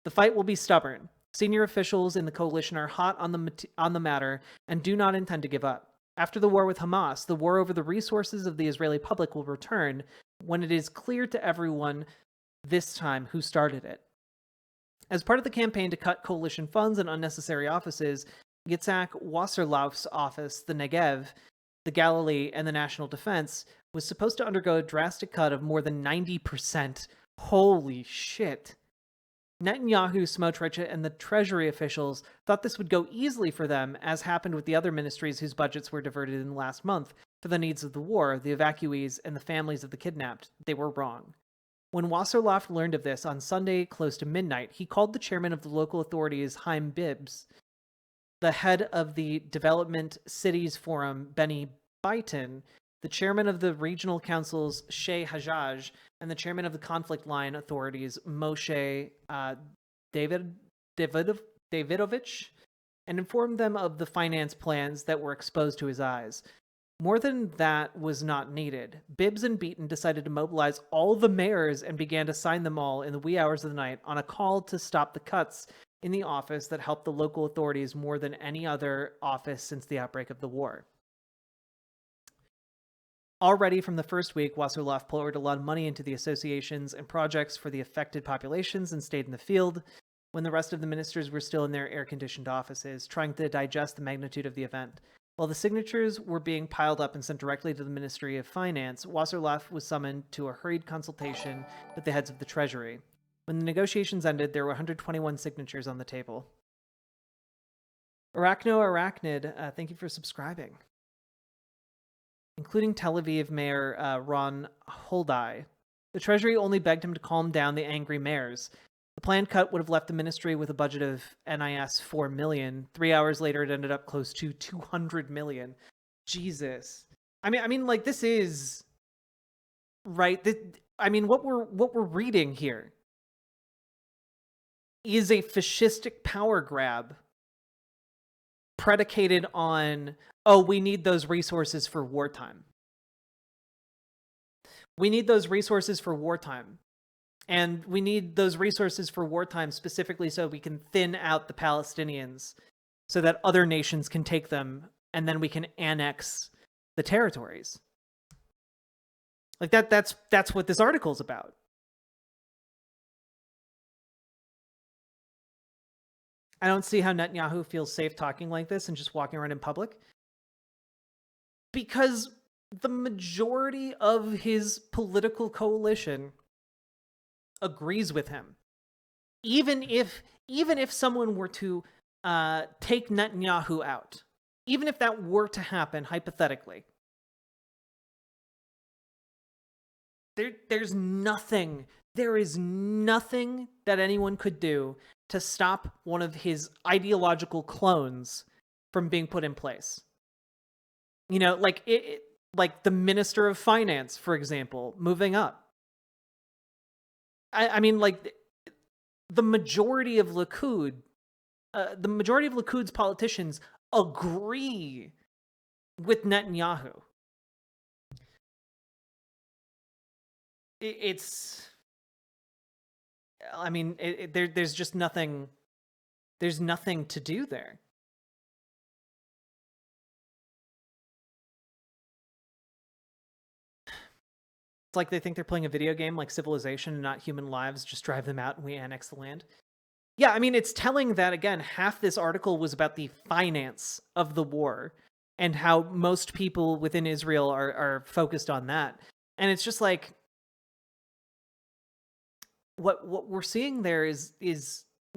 The fight will be stubborn. Senior officials in the coalition are hot on the matter and do not intend to give up. After the war with Hamas, the war over the resources of the Israeli public will return when it is clear to everyone this time who started it. As part of the campaign to cut coalition funds and unnecessary offices, Yitzhak Wasserlauf's office, the Negev, the Galilee, and the National Defense, was supposed to undergo a drastic cut of more than 90%. Holy shit. Netanyahu, Smotrich, and the Treasury officials thought this would go easily for them, as happened with the other ministries whose budgets were diverted in the last month for the needs of the war, the evacuees, and the families of the kidnapped. They were wrong. When Wasserlauf learned of this on Sunday close to midnight, he called the chairman of the local authorities, Chaim Bibbs, the head of the Development Cities Forum, Benny Beitin, the chairman of the regional councils, Shea Hajjaj, and the chairman of the conflict line authorities, Moshe Davidovich, and informed them of the finance plans that were exposed to his eyes. More than that was not needed. Bibbs and Beaton decided to mobilize all the mayors and began to sign them all in the wee hours of the night on a call to stop the cuts in the office that helped the local authorities more than any other office since the outbreak of the war. Already from the first week, Wasserlauf poured a lot of money into the associations and projects for the affected populations and stayed in the field when the rest of the ministers were still in their air-conditioned offices, trying to digest the magnitude of the event. While the signatures were being piled up and sent directly to the Ministry of Finance, Wasserlauf was summoned to a hurried consultation with the heads of the Treasury. When the negotiations ended, there were 121 signatures on the table. Arachnid, thank you for subscribing. Including Tel Aviv Mayor Ron Holdai. The Treasury only begged him to calm down the angry mayors. The planned cut would have left the ministry with a budget of NIS 4 million. 3 hours later, it ended up close to 200 million. Jesus. I mean, like, this is right. What we're reading here is a fascistic power grab predicated on, oh, we need those resources for wartime. We need those resources for wartime. And we need those resources for wartime specifically so we can thin out the Palestinians so that other nations can take them and then we can annex the territories. Like that's what this article is about. I don't see how Netanyahu feels safe talking like this and just walking around in public. Because the majority of his political coalition agrees with him. Even if someone were to take Netanyahu out, even if that were to happen hypothetically, there is nothing that anyone could do to stop one of his ideological clones from being put in place. You know, like like the Minister of Finance, for example, moving up. I mean, like, the majority of Likud, the majority of Likud's politicians agree with Netanyahu. There's just nothing. There's nothing to do there. It's like they think they're playing a video game like Civilization and not human lives. Just drive them out and we annex the land. Yeah, I mean, it's telling that, again, half this article was about the finance of the war and how most people within Israel are focused on that. And it's just like, what we're seeing there is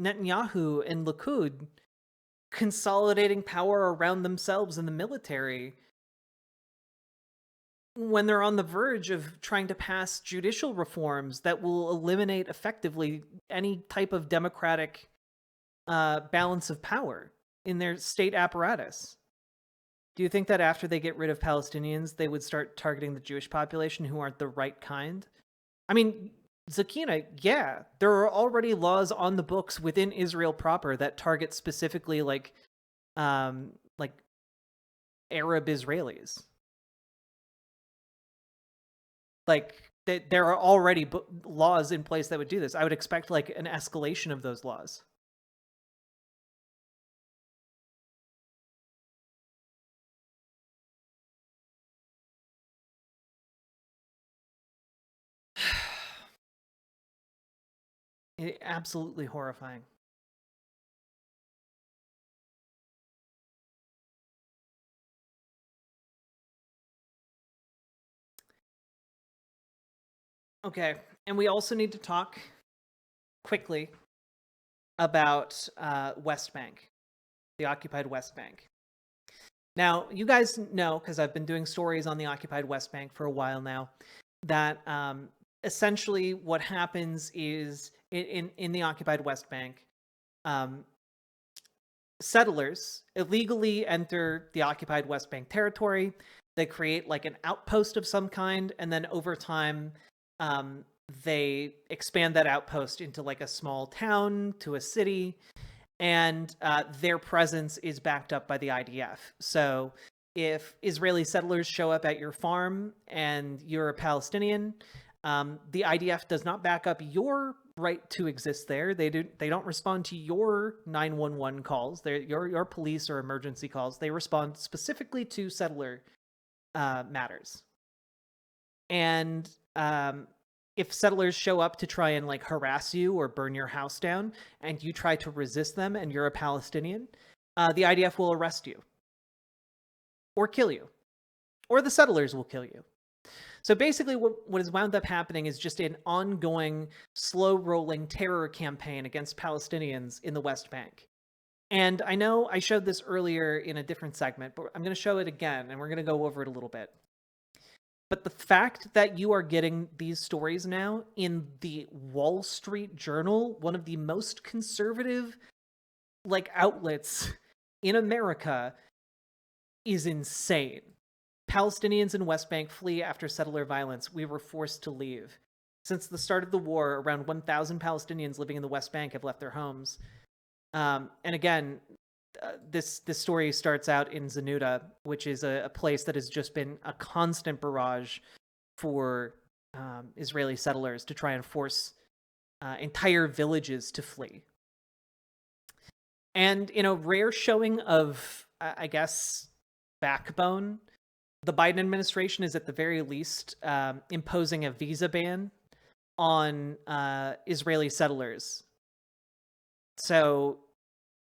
Netanyahu and Likud consolidating power around themselves in the military when they're on the verge of trying to pass judicial reforms that will eliminate effectively any type of democratic balance of power in their state apparatus. Do you think that after they get rid of Palestinians, they would start targeting the Jewish population who aren't the right kind? I mean, Zakina, yeah, there are already laws on the books within Israel proper that target specifically like Arab Israelis. Like there are already laws in place that would do this. I would expect like an escalation of those laws. Absolutely horrifying. Okay, and we also need to talk quickly about West Bank, the occupied West Bank. Now, you guys know, because I've been doing stories on the occupied West Bank for a while now, that essentially what happens is in the occupied West Bank, settlers illegally enter the occupied West Bank territory. They create like an outpost of some kind, and then over time, they expand that outpost into like a small town to a city, and their presence is backed up by the IDF. So if Israeli settlers show up at your farm and you're a Palestinian, the IDF does not back up your right to exist there. They don't respond to your 911 calls. Your police or emergency calls. They respond specifically to settler matters. And if settlers show up to try and like harass you or burn your house down, and you try to resist them and you're a Palestinian, the IDF will arrest you or kill you, or the settlers will kill you. So basically what has wound up happening is just an ongoing, slow-rolling terror campaign against Palestinians in the West Bank. And I know I showed this earlier in a different segment, but I'm going to show it again, and we're going to go over it a little bit. But the fact that you are getting these stories now in the Wall Street Journal, one of the most conservative like outlets in America, is insane. Palestinians in West Bank flee after settler violence. We were forced to leave. Since the start of the war, around 1,000 Palestinians living in the West Bank have left their homes. And again, this story starts out in Zanuta, which is a place that has just been a constant barrage for Israeli settlers to try and force entire villages to flee. And in a rare showing of, I guess, backbone, the Biden administration is at the very least imposing a visa ban on Israeli settlers. So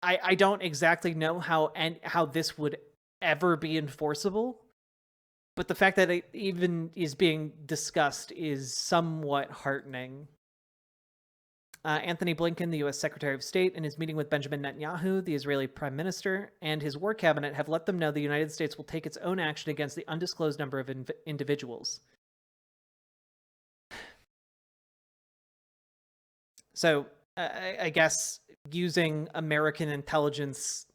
I don't exactly know how this would ever be enforceable, but the fact that it even is being discussed is somewhat heartening. Anthony Blinken, the U.S. Secretary of State, in his meeting with Benjamin Netanyahu, the Israeli Prime Minister, and his war cabinet have let them know the United States will take its own action against the undisclosed number of individuals. So I guess using American intelligence,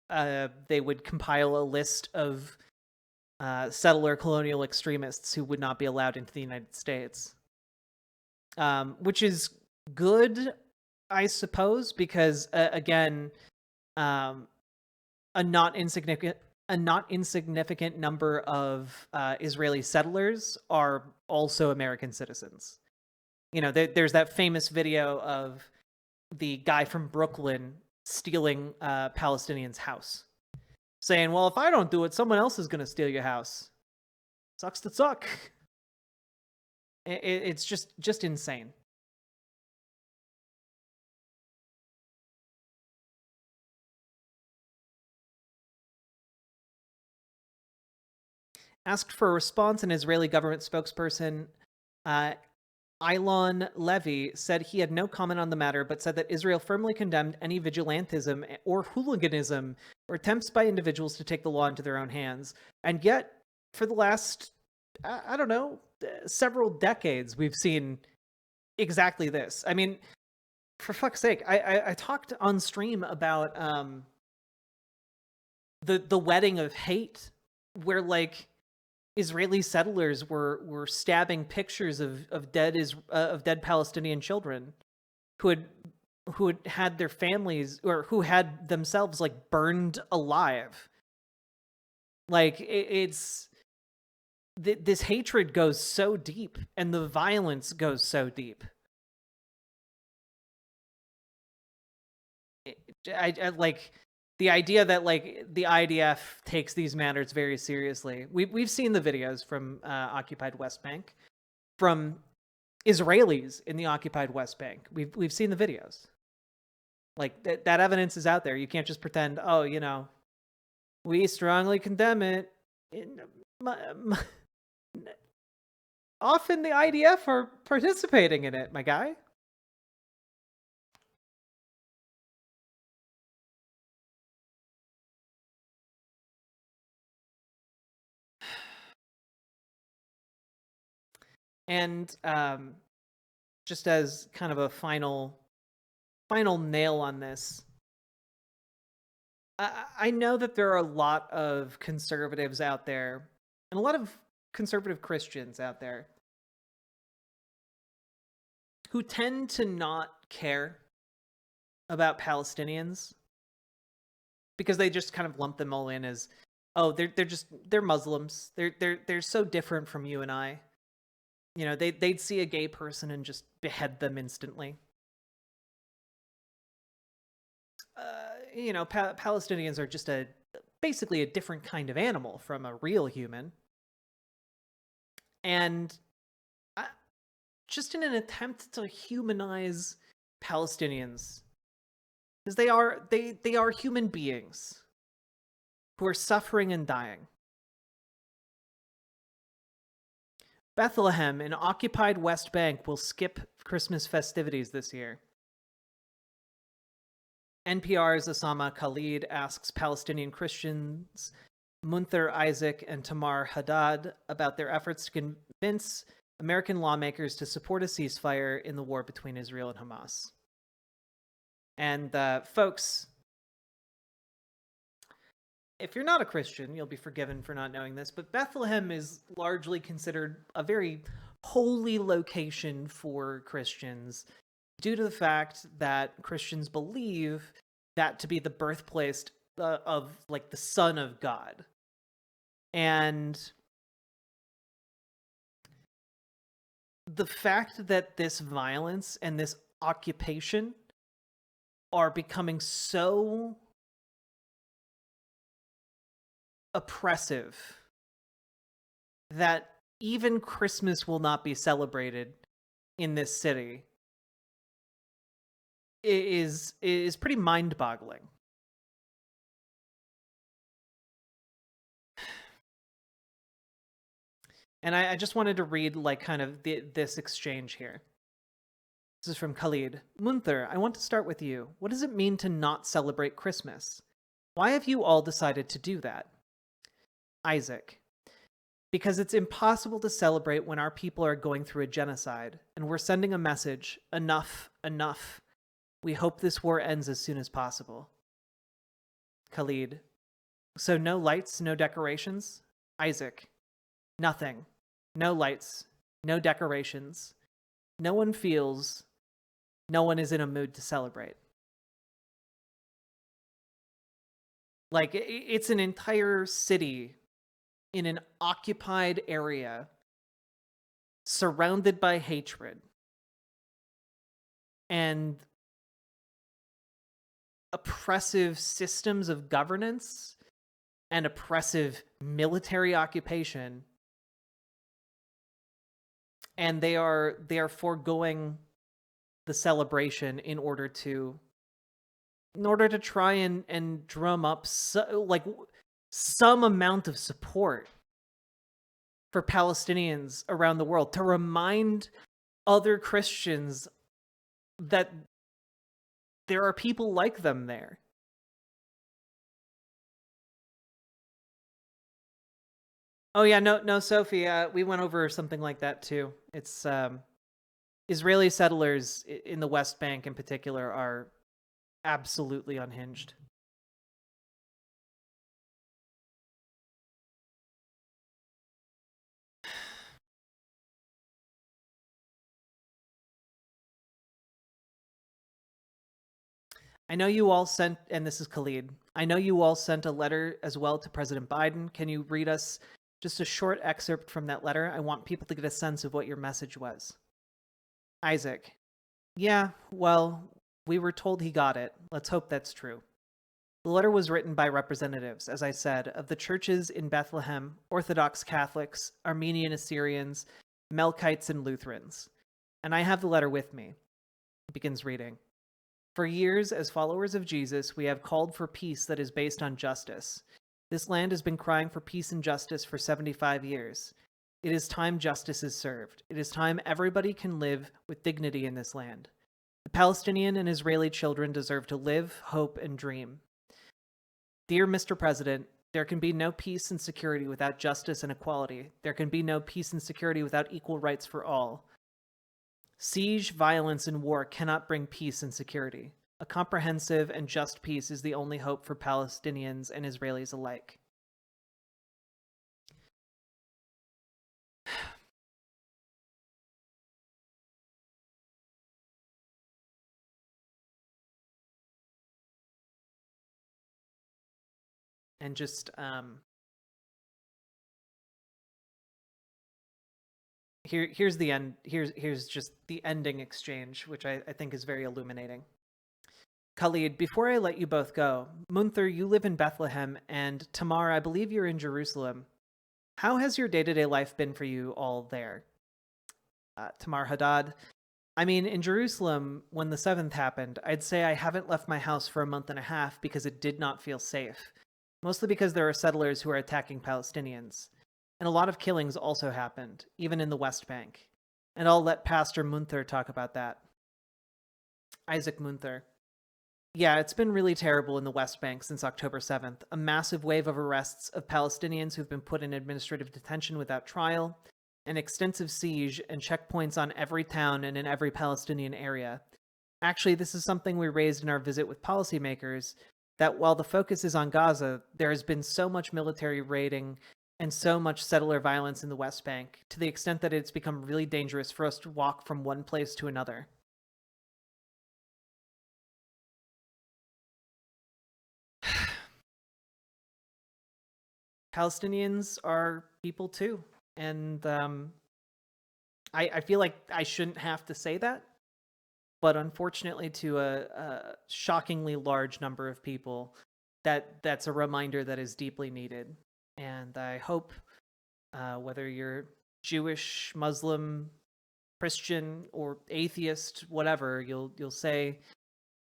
they would compile a list of settler colonial extremists who would not be allowed into the United States. Which is good, I suppose, because again, a not insignificant number of Israeli settlers are also American citizens. You know, there's that famous video of the guy from Brooklyn stealing a Palestinian's house, saying, "Well, if I don't do it, someone else is going to steal your house. Sucks to suck." It's just insane. Asked for a response, an Israeli government spokesperson, uh, Ilon Levy, said he had no comment on the matter, but said that Israel firmly condemned any vigilantism or hooliganism or attempts by individuals to take the law into their own hands. And yet, for the last, I don't know, several decades, we've seen exactly this. I mean, for fuck's sake, I talked on stream about the wedding of hate, where like Israeli settlers were stabbing pictures of dead Palestinian children who had had their families, or who had themselves like burned alive. Like it's this hatred goes so deep, and the violence goes so deep. I like the idea that like the IDF takes these matters very seriously. We've seen the videos from occupied West Bank, from Israelis in the occupied West Bank. We've seen the videos. Like that evidence is out there. You can't just pretend, oh, you know, we strongly condemn it. Often the IDF are participating in it, my guy. And just as kind of a final nail on this, I know that there are a lot of conservatives out there, and a lot of conservative Christians out there, who tend to not care about Palestinians because they just kind of lump them all in as, oh, they're Muslims. They're so different from you and I. You know, they'd see a gay person and just behead them instantly. You know, Palestinians are just basically a different kind of animal from a real human. And just in an attempt to humanize Palestinians, because they are human beings who are suffering and dying. Bethlehem in occupied West Bank will skip Christmas festivities this year. NPR's Osama Khalid asks Palestinian Christians Munther Isaac and Tamar Haddad about their efforts to convince American lawmakers to support a ceasefire in the war between Israel and Hamas. And folks, if you're not a Christian, you'll be forgiven for not knowing this, but Bethlehem is largely considered a very holy location for Christians due to the fact that Christians believe that to be the birthplace of like the Son of God. And the fact that this violence and this occupation are becoming so oppressive that even Christmas will not be celebrated in this city is pretty mind-boggling. And I just wanted to read like kind of this exchange here. This is from Khalid. Munther, I want to start with you. What does it mean to not celebrate Christmas? Why have you all decided to do that? Isaac. Because it's impossible to celebrate when our people are going through a genocide, and we're sending a message, enough, enough. We hope this war ends as soon as possible. Khalid. So no lights, no decorations? Isaac. Nothing. No lights, no decorations. No one feels, no one is in a mood to celebrate. Like, it's an entire city in an occupied area surrounded by hatred and oppressive systems of governance and oppressive military occupation. and they are foregoing the celebration in order to try and drum up some amount of support for Palestinians around the world, to remind other Christians that there are people like them there. Oh yeah, no, Sophie, we went over something like that too. It's Israeli settlers in the West Bank in particular are absolutely unhinged. I know you all sent, and this is Khalid, I know you all sent a letter as well to President Biden. Can you read us just a short excerpt from that letter? I want people to get a sense of what your message was. Isaac. Yeah, well, we were told he got it. Let's hope that's true. The letter was written by representatives, as I said, of the churches in Bethlehem, Orthodox Catholics, Armenian Assyrians, Melkites, and Lutherans. And I have the letter with me. It begins reading. For years, as followers of Jesus, we have called for peace that is based on justice. This land has been crying for peace and justice for 75 years. It is time justice is served. It is time everybody can live with dignity in this land. The Palestinian and Israeli children deserve to live, hope, and dream. Dear Mr. President, there can be no peace and security without justice and equality. There can be no peace and security without equal rights for all. Siege, violence, and war cannot bring peace and security. A comprehensive and just peace is the only hope for Palestinians and Israelis alike. And just here's the end. Here's just the ending exchange, which I think is very illuminating. Khalid, before I let you both go, Munther, you live in Bethlehem, and Tamar, I believe you're in Jerusalem. How has your day-to-day life been for you all there? Tamar Haddad, I mean, in Jerusalem, when the 7th happened, I'd say I haven't left my house for a month and a half because it did not feel safe. Mostly because there are settlers who are attacking Palestinians. And a lot of killings also happened, even in the West Bank. And I'll let Pastor Munther talk about that. Isaac Munther. Yeah, it's been really terrible in the West Bank since October 7th. A massive wave of arrests of Palestinians who've been put in administrative detention without trial, an extensive siege, and checkpoints on every town and in every Palestinian area. Actually, this is something we raised in our visit with policymakers, that while the focus is on Gaza, there has been so much military raiding and so much settler violence in the West Bank, to the extent that it's become really dangerous for us to walk from one place to another. Palestinians are people too, and I feel like I shouldn't have to say that, but unfortunately to a shockingly large number of people, that's a reminder that is deeply needed. And I hope, whether you're Jewish, Muslim, Christian, or atheist, whatever, you'll say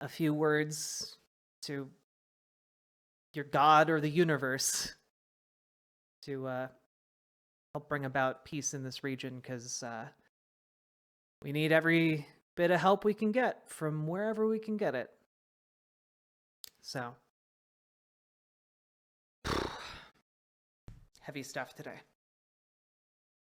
a few words to your God or the universe to help bring about peace in this region, because we need every bit of help we can get from wherever we can get it. So, heavy stuff today.